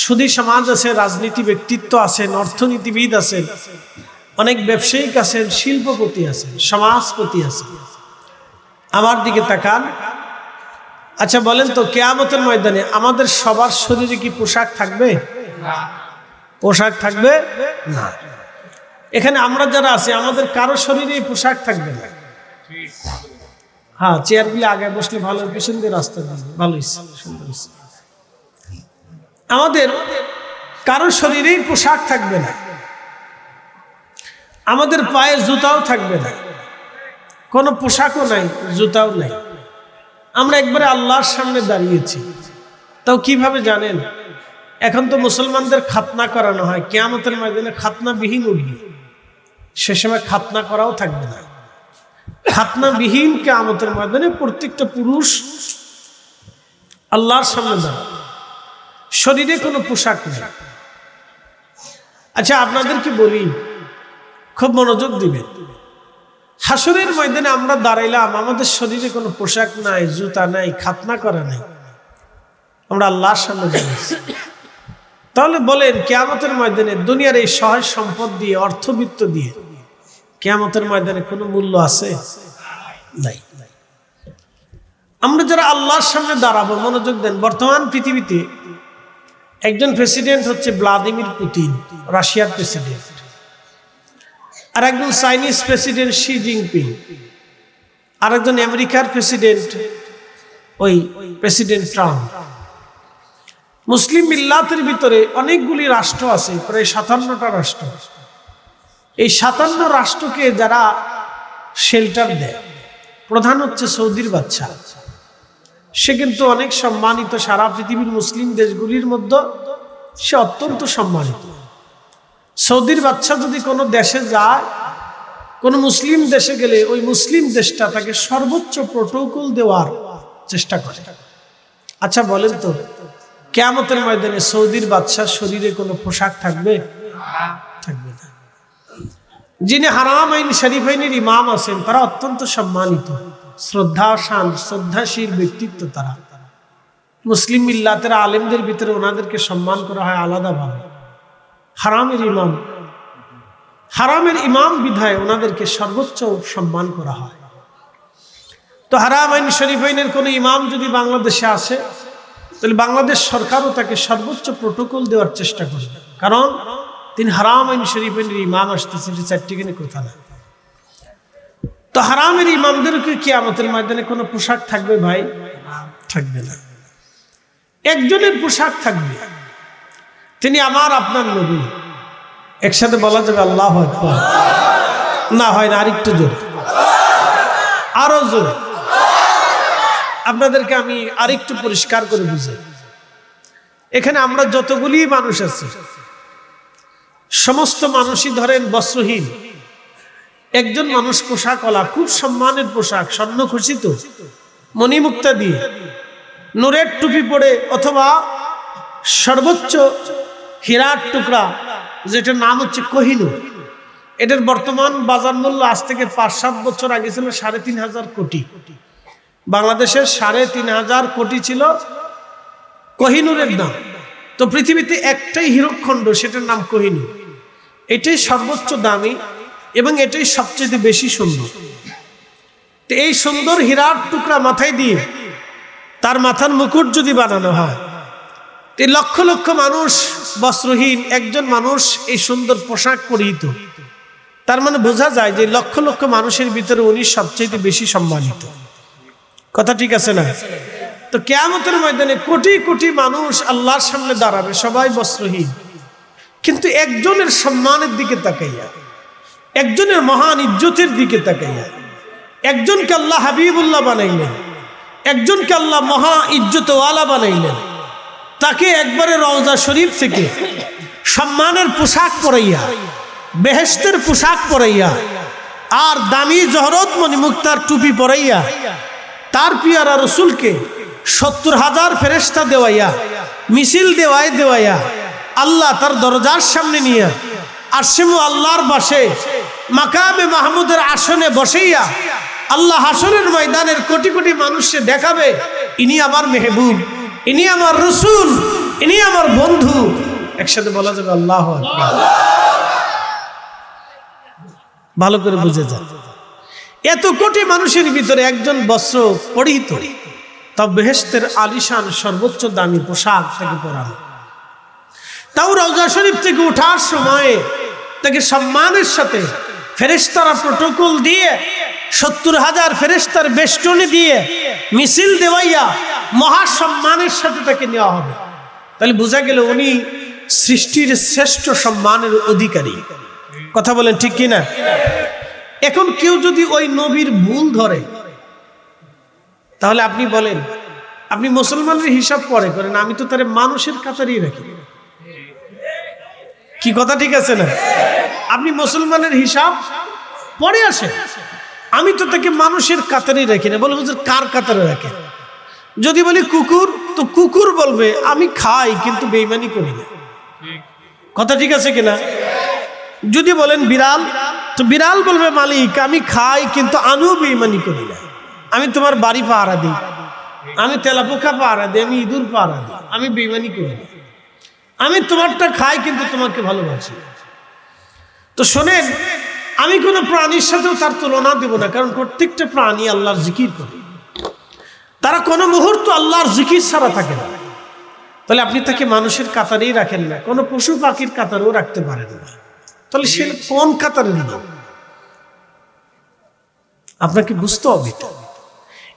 সুধী সমাজ আছে, রাজনীতি ব্যক্তিত্ব আছেন, অর্থনীতিবিদ আছেন, অনেক ব্যবসায়িক আছেন, শিল্পপতি আছেন, সমাজপতি আছেন। আমার দিকে তাকান। আচ্ছা বলেন তো, কিয়ামতের ময়দানে আমাদের সবার শরীরে কি পোশাক থাকবে? পোশাক থাকবে না। এখানে আমরা যারা আছি আমাদের কারো শরীরে পোশাক থাকবে না। হ্যাঁ, চেয়ারগুলি আগে বসলে ভালো, পিছন দিয়ে রাস্তা দিয়ে ভালো, সুন্দর। আমাদের কারো শরীরেই পোশাক থাকবে না, আমাদের পায়ে জুতাও থাকবে না, কোনো পোশাকও নাই, জুতাও নাই। আমরা একবারে আল্লাহর সামনে দাঁড়িয়েছি। তাও কিভাবে জানেন? এখন তো মুসলমানদের খাতনা করানো হয়, কিয়ামতের ময়দানে খাতনাবিহীন উঠবে, সে সময় খাতনা করাও থাকবে না। খাতনাবিহীন কিয়ামতের ময়দানে প্রত্যেকটা পুরুষ আল্লাহর সামনে দাঁড়াবে, শরীরে কোনো পোশাক নেই। আচ্ছা আপনাদেরকে বলি, খুব মনোযোগ দিবেন। হাসরের ময়দানে আমরা দাঁড়াইলাম, আমাদের শরীরে কোনো পোশাক নাই, জুতা নাই, খাতনা করা নাই, আমরা আল্লাহর সামনে দাঁড়িয়েছি। তাহলে বলেন, কিয়ামতের ময়দানে দুনিয়ার এই সহজ সম্পদ দিয়ে, অর্থবিত্ত দিয়ে কিয়ামতের ময়দানে কোনো মূল্য আছে? নাই। আমরা যারা আল্লাহর সামনে দাঁড়াবো, মনোযোগ দেন, বর্তমান পৃথিবীতে একজন প্রেসিডেন্ট হচ্ছে ভ্লাদিমির পুতিন, রাশিয়ার প্রেসিডেন্ট, আর একজন চাইনিজ প্রেসিডেন্ট শি জিনপিং, আর একজন আমেরিকার প্রেসিডেন্ট ওই প্রেসিডেন্ট ট্রাম্প। মুসলিম মিল্লাতের ভিতরে অনেকগুলি রাষ্ট্র আছে, প্রায় 57টা রাষ্ট্র। এই 57 রাষ্ট্রকে যারা শেল্টার দেয়, প্রধান হচ্ছে সৌদির বাদশা। সে কিন্তু অনেক সম্মানিত, সারা পৃথিবীর মুসলিম দেশগুলির মধ্যে সে অত্যন্ত সম্মানিত। সৌদির বাদশা যদি কোনো দেশে যায়, কোনো মুসলিম দেশে গেলে ওই মুসলিম দেশটা তাকে সর্বোচ্চ প্রোটোকল দেওয়ার চেষ্টা করে। আচ্ছা বলেন তো, কিয়ামতের ময়দানে সৌদির বাদশার শরীরে কোনো পোশাক থাকবে? থাকবে না। যিনি হারামাইন শরীফাইনের ইমাম আছেন তারা অত্যন্ত সম্মানিত, শ্রদ্ধাশীল ব্যক্তিত্ব তারা। মুসলিম মিল্লাতের আলেমদের ভিতরে ওনাদেরকে সম্মান করা হয় আলাদাভাবে। হারামের ইমাম বিধায় ওনাদেরকে সর্বোচ্চ সম্মান করা হয়। তো হারামাইন শরীফাইনের কোনো ইমাম যদি বাংলাদেশে আসে, তাহলে বাংলাদেশ সরকারও তাকে সর্বোচ্চ প্রোটোকল দেওয়ার চেষ্টা করবে, কারণ তিনি হারামাইন শরীফাইনের ইমাম আসতেছেন, চারটিখানি কথা না। তো হারামের ইমামদেরকে কিয়ামতের ময়দানে কোনো পোশাক থাকবে ভাই? থাকবে না। একজনের পোশাক থাকবে, তিনি আমার আপনার নবী। একসাথে বলা যাবে আল্লাহু আকবার? না হয় না, আরেকটু জোরে, আরো জোরে। আপনাদেরকে আমি আরেকটু পরিষ্কার করে বুঝাই। এখানে আমরা যতগুলি মানুষ আছি, সমস্ত মানুষই ধরেন বস্ত্রহীন। একজন মানুষ পোশাকওয়ালা, খুব সম্মানের পোশাক, স্বর্ণখচিত, মণিমুক্তা দিয়ে, নূরের টুপি পরে, অথবা সর্বোচ্চ হীরার টুকরা যেটার নাম হচ্ছে কোহিনূর। এটার বর্তমান বাজার মূল্য আজ থেকে 5-7 বছর আগে ছিল 3.5 কোটি। বাংলাদেশের 3.5 কোটি ছিল কোহিনূরের দাম। তো পৃথিবীতে একটাই হীরকখণ্ড, সেটার নাম কোহিনূর। এটাই সর্বোচ্চ দামি এবং এটাই সবচেয়ে বেশি সুন্দর। তো এই সুন্দর হীরার টুকরা মাথায় দিয়ে তার মাথার মুকুট যদি বানানো হয়, এই লক্ষ লক্ষ মানুষ বস্ত্রহীন, একজন মানুষ এই সুন্দর পোশাক পরিহিত, তার মানে বোঝা যায় যে লক্ষ লক্ষ মানুষের ভিতরে উনি সবচেয়ে বেশি সম্মানিত। কথা ঠিক আছে না? তো কিয়ামতের ময়দানে কোটি কোটি মানুষ আল্লাহর সামনে দাঁড়াবে, সবাই বস্ত্রহীন, কিন্তু একজনের সম্মানের দিকে তাকাইয়া, একজনের মহান ইজ্জতের দিকে তাকাইয়া, একজনকে আল্লাহ হাবিবুল্লাহ বানাইলেন, একজনকে আল্লাহ মহা ইজ্জতওয়ালা বানাইলেন, তাকে একবারে রওজা শরীফ থেকে সম্মানের পোশাক পরাইয়া, বেহেশতের পোশাক পরাইয়া, আর দামি জহরত মণিমুক্তার টুপি পরাইয়া, তার পিয়ারা রসুলকে 70,000 ফেরেশতা দেওয়াইয়া, মিছিল দেওয়াইয়া আল্লাহ তার দরজার সামনে নিয়ে আরশে আল্লাহর বাসে মাকামে মাহমুদের আসনে বসাইয়া আল্লাহ হাসরের ময়দানের কোটি কোটি মানুষকে দেখাবে, ইনি আমার মেহবুব, ইনি আমার রসুল, ইনি আমার বন্ধু। একসাথে বলা যাবে আল্লাহু আকবার। ভালো করে বুঝে যান, এত কোটি মানুষের ভিতরে একজন বস্ত্র পরিহিত, তাও বেহেশতের আলিশান সর্বোচ্চ দামি পোশাক তাকে পরানো, তাও রওজা শরীফ থেকে ওঠার সময় তাকে সম্মানের সাথে ফেরেশতারা প্রোটোকল দিয়ে 70,000 ফেরেশতার বেষ্টনী দিয়ে মিছিল দেওয়াইয়া মহা সম্মানের সাথে তাকে নেওয়া হবে। তাহলে বোঝা গেল উনি সৃষ্টির শ্রেষ্ঠ সম্মানের অধিকারী। কথা বলেন ঠিক কিনা? এখন কেউ যদি ওই নবীর ভুল ধরে, তাহলে আপনি বলেন, আপনি মুসলমানের হিসাব পরে করেন, আমি তো তার মানুষের কাতারই রাখি। কি কথা ঠিক আছে না? আপনি মুসলমানের হিসাব পরে আসেন, আমি তো তাকে মানুষের কাতারই রাখি না। বলে হুজুর কার কাতারে রাখেন? যদি বলি কুকুর, তো কুকুর বলবে আমি খাই কিন্তু বেঈমানি করি না। কথা ঠিক আছে কিনা? যদি বলেন বিড়াল, তো বিড়াল বলবে মালিক আমি খাই কিন্তু আমিও বেঈমানি করি না। আমি তোমার বাড়ি পাহারা দিই, আমি তেলাপোকা পাহারা দিই, আমি ইঁদুর পাহারা দিই, আমি বেঈমানি করি না। আমি তোমারটা খাই কিন্তু তোমাকে ভালোবাসি। তো শোনেন, আমি কোনো প্রাণীর সাথেও তার তুলনা দেব না, কারণ প্রত্যেকটা প্রাণী আল্লাহর জিকির করে, তারা কোনো মুহূর্ত আল্লাহর জিকির ছাড়া থাকে না। তাহলে আপনি তাকে মানুষের কাতারেই রাখেন না, কোনো পশু পাখির কাতারেও রাখতে পারেন না, তাহলে সে কোন কাতারের লোক? আপনাকে বুঝতে হবে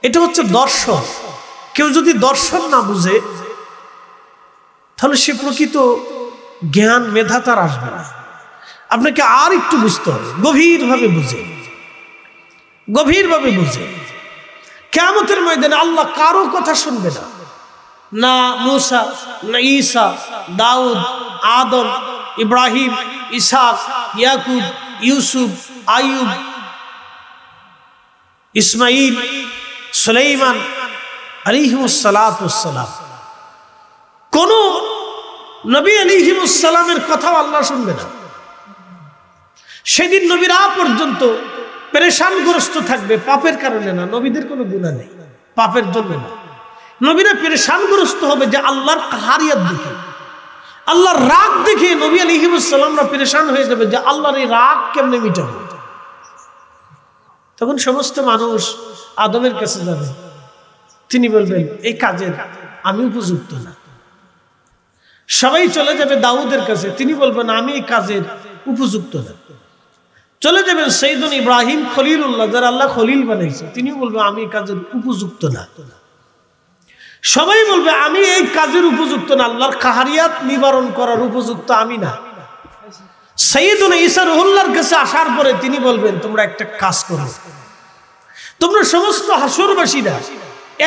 এটা হচ্ছে দর্শন। কেউ যদি দর্শন না বুঝে তাহলে সে প্রকৃত জ্ঞান মেধা তার আসবে না। আপনাকে আর একটু বুঝতে হবে, গভীরভাবে বুঝে, গভীরভাবে বুঝে। কিয়ামতের ময়দানে আল্লাহ কারো কথা শুনবে না, না মুসা, না ঈসা, দাউদ, আদম, ইব্রাহিম, ইসহাক, ইয়াকুব, ইউসুফ, আইয়ুব, ইসমাইল, সুলাইমান আলাইহিমুস সালাতু ওয়াস সালাম, কোন নবী আলাইহিমুস সালামের কথাও আল্লাহ শুনবে না। সেদিন নবীরা পর্যন্ত পেরেশানগ্রস্ত থাকবে, পাপের কারণে না, নবীদের কোনো গুনাহ নেই, পাপের জন্য না। নবীরা পেরেশানগ্রস্ত হবে যে আল্লাহর কাহারিয়াত দেখে, আল্লাহর রাগ দেখে নবী আলাইহিস সালামরা পেরেশান হয়ে যাবে যে আল্লাহর এই রাগ কেমনে মিটাবো। তখন সমস্ত মানুষ আদমের কাছে যাবে, তিনি বলবেন এই কাজের আমি উপযুক্ত না। সবাই চলে যাবে দাউদের কাছে, তিনি বলবেন আমি এই কাজের উপযুক্ত না। চলে যাবেন সাইয়্যিদুনা ইব্রাহিম খলিলুল্লাহ, যারা আল্লাহ খলিল বানাইছে, তিনি বলবেন আমি এই কাজের উপযুক্ত না। সবাই বলবে আমি এই কাজের উপযুক্ত না, আল্লাহর কাহারিয়াত নিবারণ করার উপযুক্ত আমি না। সাইয়্যিদুনা ঈসা রুহুল্লাহর কাছে আসার পরে তিনি বলবেন তোমরা একটা কাজ করো, তোমরা সমস্ত হাসরবাসীরা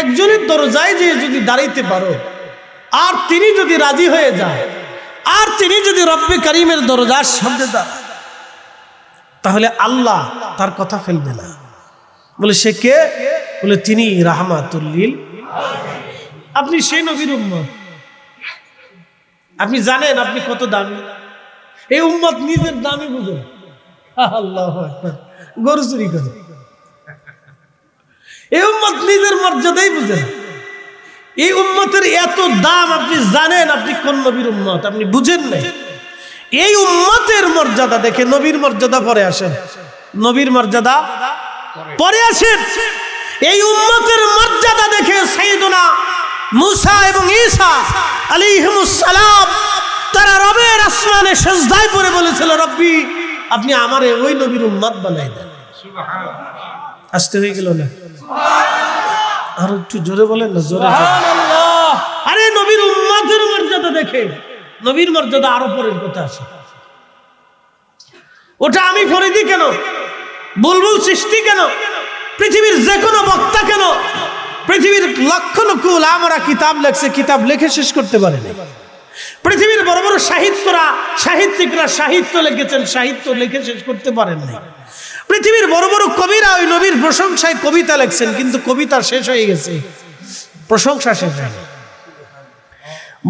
একজনের দরজায় যেয়ে যদি দাঁড়াইতে পারো, আর তিনি যদি রাজি হয়ে যায়, আর তিনি যদি রব্বে কারীমের দরজার সামনে দাঁড়ায়, তাহলে আল্লাহ তার কথা ফেলবে না। বলে সে কে? বলে তিনি রাহমাতুল লিল আলামিন। আপনি সেই নবীর উম্মত, আপনি জানেন আপনি কত দামি। এই উম্মত নিজের দামি বুঝে, আল্লাহু আকবার, গরু চুরি করে। এই উম্মত নিজের মর্যাদাই বুঝে না। এই উম্মতের এত দাম আপনি জানেন আপনি কোন নবীর উম্মত, আপনি বুঝেন নাই। এই উম্মতের মর্যাদা দেখে নবীর মর্যাদা পরে আসেন, নবীর মর্যাদা পরে আসেন। এই উম্মতের মর্যাদা দেখে সাইয়্যিদুনা মুসা এবং ঈসা আলাইহিমুস সালাম তারা রবের আসমানে সিজদায় পড়ে বলেছিল রব্বি আপনি আমারে ওই নবীর উম্মত বানাই দেন। সুবহানাল্লাহ। আসতে হয়ে গেল না? আর একটু জোরে বলেন না, জোরে। সুবহানাল্লাহ। আরে নবীর উম্মতের মর্যাদা দেখে নবীর মর্যাদা আরো পরের কথা আছে। ওটা আমি ফরিদি কেন, বুলবুল সৃষ্টি কেন, পৃথিবীর যে কোনো বক্তা কেন, পৃথিবীর লক্ষ লক্ষ উলামারা কিতাব লেখছে, কিতাব লিখে শেষ করতে পারেনি। পৃথিবীর বড় বড় সাহিত্যিকরা সাহিত্য লিখেছেন, সাহিত্য লিখে শেষ করতে পারেননি। পৃথিবীর বড় বড় কবিরা ওই নবীর প্রশংসায় কবিতা লিখছেন, কিন্তু কবিতা শেষ হয়ে গেছে, প্রশংসা শেষ হয়ে গেছে।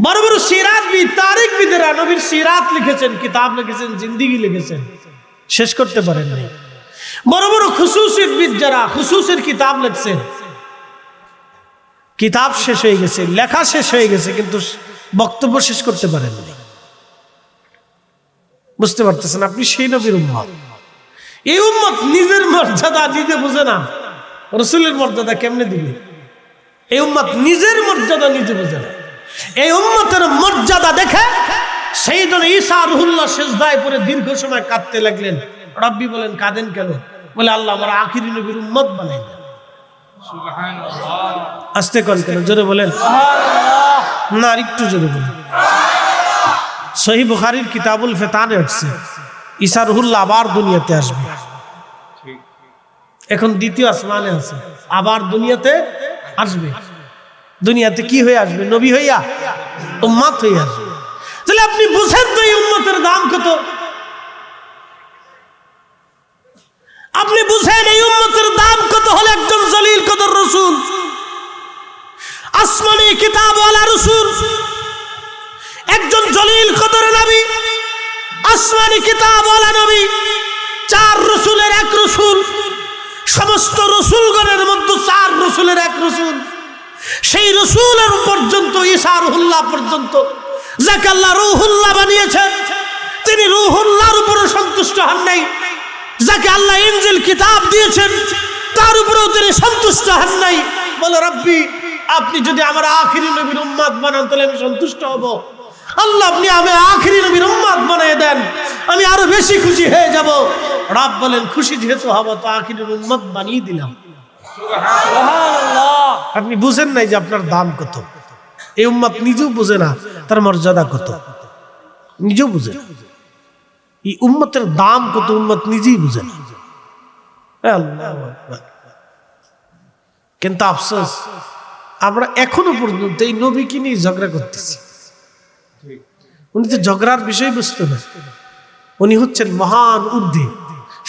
বড় বড় সিরাতবিদ, তারিখবিদেরা নবীর সিরাত লিখেছেন, কিতাব লিখেছেন, জিন্দেগি লিখেছেন, শেষ করতে পারেননি। বড় বড় খুসুসিবিদ যারা খুসুসের কিতাব লিখছেন, কিতাব শেষ হয়ে গেছে, লেখা শেষ হয়ে গেছে, কিন্তু বক্তব্য শেষ করতে পারেননি। বুঝতে পারতেছেন? আপনি সেই নবীর উম্মত। এই উম্মত নিজের মর্যাদা নিজে বুঝে না, রাসূলের মর্যাদা কেমনে দিবে? এই উম্মত নিজের মর্যাদা নিজে বুঝে না। এই উম্মতের মর্যাদা দেখে সাইয়্যিদুনা ঈসা রুহুল্লাহ সিজদায় পড়ে দীর্ঘ সময় কাঁদতে লাগলেন। রব্বি বলেন কাঁদেন কেন? বলে আল্লাহ আমার আখিরি নবীর উম্মত বানাই দেন। সুবহানাল্লাহ। আস্তে কোন কেন, জোরে বলেন সুবহানাল্লাহ। না, একটু জোরে বলেন। সহিহ বুখারীর কিতাবুল ফিতানে আছে ঈসা রুহুল্লাহ আবার দুনিয়াতে আসবে। এখন দ্বিতীয় আসমানে আছে, আবার দুনিয়াতে আসবে। দুনিয়াতে কি হয়ে আসবে? নবী হইয়া, উম্মত হইয়া আসবে। তাহলে আপনি বুঝেন তো এই উম্মতের দাম কত? আপনি বুঝেন এই উম্মতের দাম কত হলে একজন জলিল কদর রাসূল, আসমানি কিতাবওয়ালা রাসূল, একজন জলিল কদর নবী, আসমানি কিতাবওয়ালা নবী, চার রাসূলের এক রাসূল, সমস্ত রাসূলগণের মধ্যে চার রাসূলের এক রাসূল, সেই রাসূলের পর্যন্ত ঈসা রুহুল্লাহ পর্যন্ত যাকে আল্লাহ রুহুল্লাহ বানিয়েছেন, তিনি রুহুল্লাহর উপরে সন্তুষ্ট হন নাই। যাকে আল্লাহ ইনজিল কিতাব দিয়েছেন তার উপরেও তিনি সন্তুষ্ট হন নাই। বলে রব্বি আপনি যদি আমার আখিরি নবীর উম্মত বানান তাহলে আমি সন্তুষ্ট হব। আল্লাহ আপনি আমি আখিরি নবীর উম্মত বানিয়ে দেন, আমি আরো বেশি খুশি হয়ে যাব। রব বলেন খুশি যেহেতু হব তো আখিরি উম্মত বানিয়ে দিলাম। সুবহানাল্লাহ। আপনি বুঝেন নাই যে আপনার দাম কত। এই উম্মত নিজেও বুঝে না তার মর্যাদা কত, নিজেও বুঝে না এই উম্মতের দাম কত, উম্মত নিজেই বুঝে না। আল্লাহু আকবার। কিন্তু আফসোস আমরা এখনো পর্যন্ত এই নবীকে নিয়ে ঝগড়া করতেছি। উনি তো ঝগড়ার বিষয়বস্তু না, উনি হচ্ছেন মহান ঊর্ধ্বে,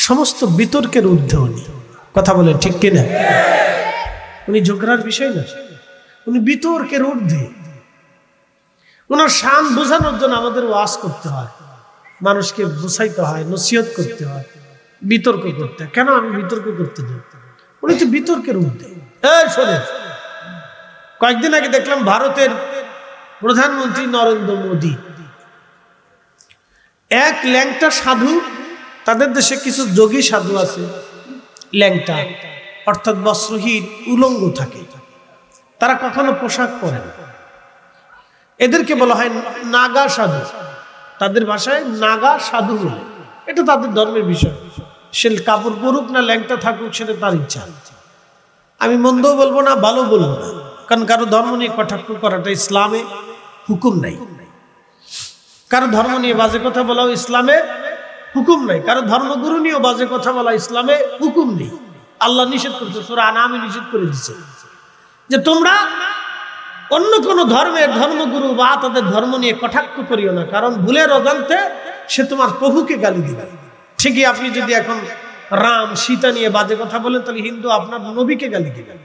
সমস্ত বিতর্কের ঊর্ধ্বে উনি। কথা বলে ঠিক কিনা? উনি ঝগড়ার বিষয় না, উনি বিতর্কের ঊর্ধ্বে। ওনার শান বোঝানোর জন্য আমাদের ওয়াজ করতে হয়, মানুষকে বুঝাইতে হয়, নসিহত করতে হয়, বিতর্ক করতে হয়। কেন আমি বিতর্ক করতে যাই? উনি তো বিতর্কের ঊর্ধ্বে। শোনেন, কয়েকদিন আগে দেখলাম ভারতের প্রধানমন্ত্রী নরেন্দ্র মোদী এক ল্যাংটা সাধু, তাদের দেশে কিছু যোগী সাধু আছে ল্যাংটা, অর্থাৎ বস্ত্রহীন, উলঙ্গ থাকে, তারা কখনো পোশাক পরে না। এদেরকে বলা হয় নাগা সাধু, তাদের ভাষায় নাগা সাধু বলে। এটা তাদের ধর্মের বিষয়, সে কাপড় পরুক না ল্যাংটা থাকুক সেটা তার ইচ্ছা। আমি মন্দও বলবো না, ভালো বলবো না, কারণ কারো ধর্ম নিয়ে কটাক্ষ করাটা ইসলামে হুকুম নাই। কারো ধর্ম নিয়ে বাজে কথা বলাও ইসলামে হুকুম নাই, কারো ধর্মগুরু নিয়েও বাজে কথা বলা ইসলামে হুকুম নেই। আল্লাহ নিষেধ করছে, সূরা আনামে নিষেধ করে দিচ্ছে যে তোমরা অন্য কোন ধর্মের ধর্মগুরু বা তাদের ধর্ম নিয়ে কটাক্ষ করিও না, কারণ ভুলের অজান্তে সে তোমার প্রভুকে গালি দিবে। ঠিকই আপনি যদি এখন রাম সীতা নিয়ে বাজে কথা বলেন তাহলে হিন্দু আপনার নবীকে গালি দিবেন।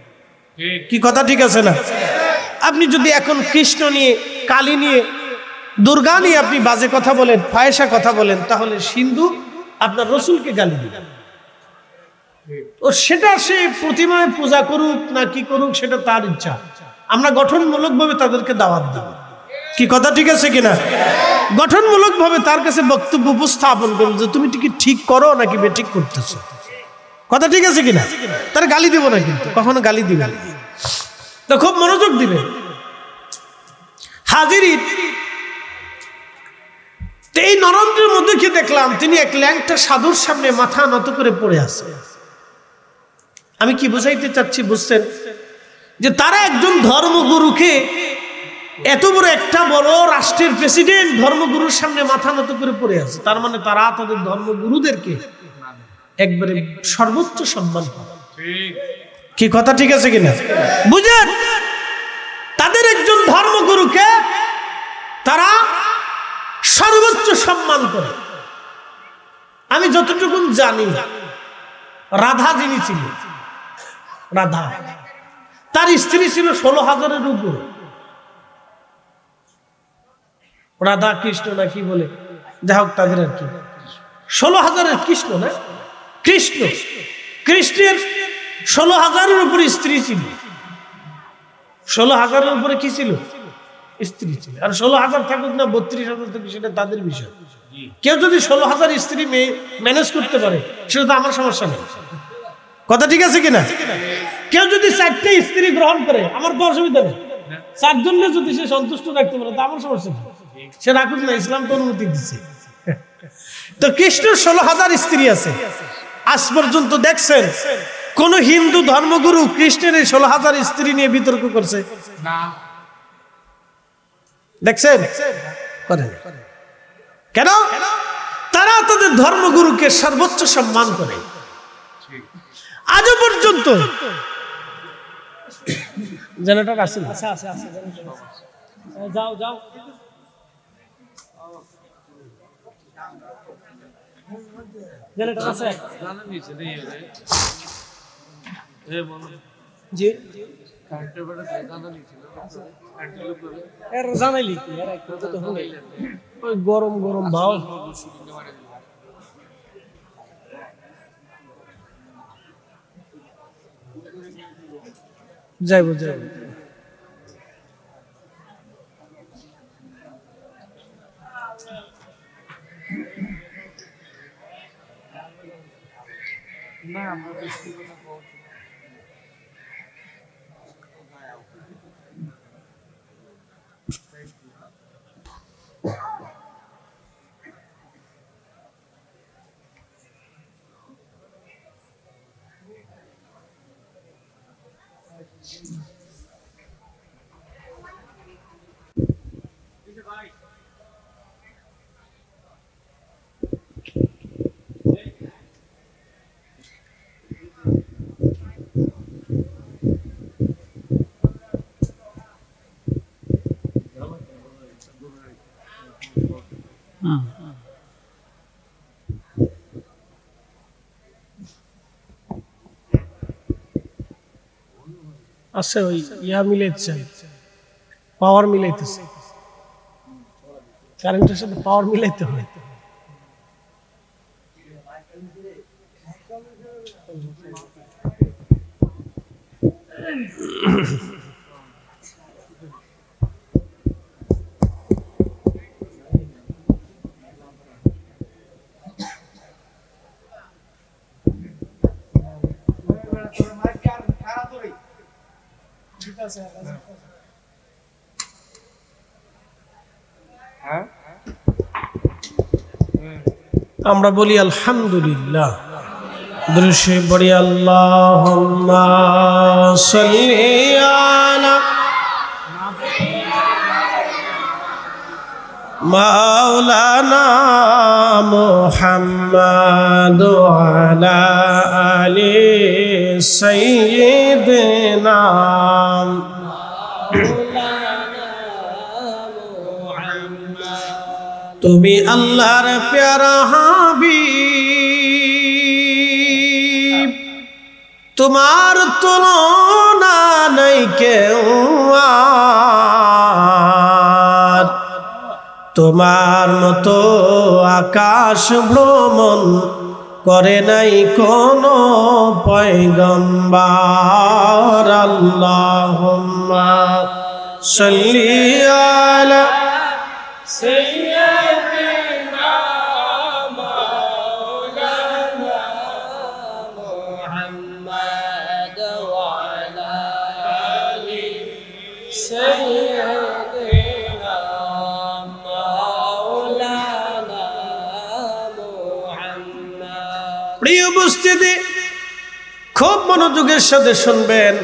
কি কথা ঠিক আছে না? আপনি যদি এখন কৃষ্ণ নিয়ে, কালী নিয়ে, দুর্গা নিয়ে আপনি বাজে কথা বলেন, ফায়সা কথা বলেন, তাহলে হিন্দু আপনার রসুলকে গালি দিবেন। ও সেটা সে প্রতিমায় পূজা করুক না কি করুক সেটা তার ইচ্ছা, আমরা গঠনমূলক ভাবে তাদেরকে দাওয়াত দেব। কি কথা ঠিক আছে কিনা? গঠনমূলক ভাবে তার কাছে বক্তব্য উপস্থাপন করুন যে তুমি কি ঠিক করো নাকি বেঠিক করতেছো। কথা ঠিক আছে কিনা? তার গালি দিব না, কিন্তু কখনো গালি দিবে না, তো খুব মনোযোগ দিবে। হাজিরিন, এই নরেন্দ্রের মধ্যে কি দেখলাম, তিনি এক ল্যাংটা সাধুর সামনে মাথা নত করে পড়ে আছে। আমি কি বুঝাইতে চাচ্ছি বুঝছেন? যে তারা একজন ধর্মগুরুকে, এত বড় একটা বড় রাষ্ট্রের প্রেসিডেন্ট ধর্মগুরুর সামনে মাথা নত করে পড়ে আছে, তার মানে তারা তাদের ধর্মগুরুদেরকে একবারে সর্বোচ্চ সম্মান করে। কি কথা ঠিক আছে কিনা? বুঝেন, তাদের একজন ধর্মগুরুকে তারা সর্বোচ্চ সম্মান করে। আমি যতটুকু জানি, রাধা যিনি ছিল, রাধা, তার স্ত্রী ছিল 16,000-এর উপরে। রাধা কৃষ্ণ না কি বলে, যাই হোক তাদের আর কি 16,000-এর কৃষ্ণ না, কৃষ্ণ, কৃষ্ণের 16,000-এর উপরে স্ত্রী ছিল। 16,000-এর উপরে কি ছিল? স্ত্রী ছিল। আর 16,000 থাকুক না 32,000 থাকুক সেটা তাদের বিষয়। কেউ যদি 16,000 স্ত্রী ম্যানেজ করতে পারে সেটা তো আমার সমস্যা নেই। কথা ঠিক আছে কিনা? কেউ যদি 4টে স্ত্রী গ্রহণ করে আমার তো অসুবিধা নেই, 4 জনকে যদি সে সন্তুষ্ট রাখতে পারে তা আমার সমস্যা নেই, সে রাখুক না, ইসলাম তো অনুমতি দিচ্ছে। তো কৃষ্ণের 16,000 স্ত্রী আছে। আজ পর্যন্ত দেখছেন কোন হিন্দু ধর্মগুরু কৃষ্ণের এই 16,000 স্ত্রী নিয়ে বিতর্ক করছে? দেখছেন? কেন? তারা তাদের ধর্মগুরুকে সর্বোচ্চ সম্মান করে। আজও পর্যন্ত জেনারেটর আছে? যাও যাও, জেনারেটর আছে? জি জানাইলি গরম গরম ভাও যাইব যাইব। না আছে ওই ইয়া মিলাইছে, পাওয়ার মিলাইতেছে, কারেন্টের সাথে পাওয়ার মিলাইতে হয়। আমরা বলি আলহামদুলিল্লাহ, দৃশ্যে বলি আল্লাহুম্মা সাল্লি আলা মাওলানা মুহাম্মাদ ওয়া আলা আলি সাইয়্যিদিনা তুমি আল্লাহর প্যারা হাবিব, তোমার তুলনা নাই কেউ আর, তোমার মতো আকাশ ভ্রমণ করে নাই কোনো পয়গম্বর। আল্লাহুম্মা সাল্লি আলা সাইয়্যিদিনা মাওলানা মুহাম্মাদ ওয়া আলা আলি সাইয়্যিদিনা মাওলানা মুহাম্মাদ। প্রিয় উপস্থিতি, খুব মনোযোগের সাথে শুনবেন।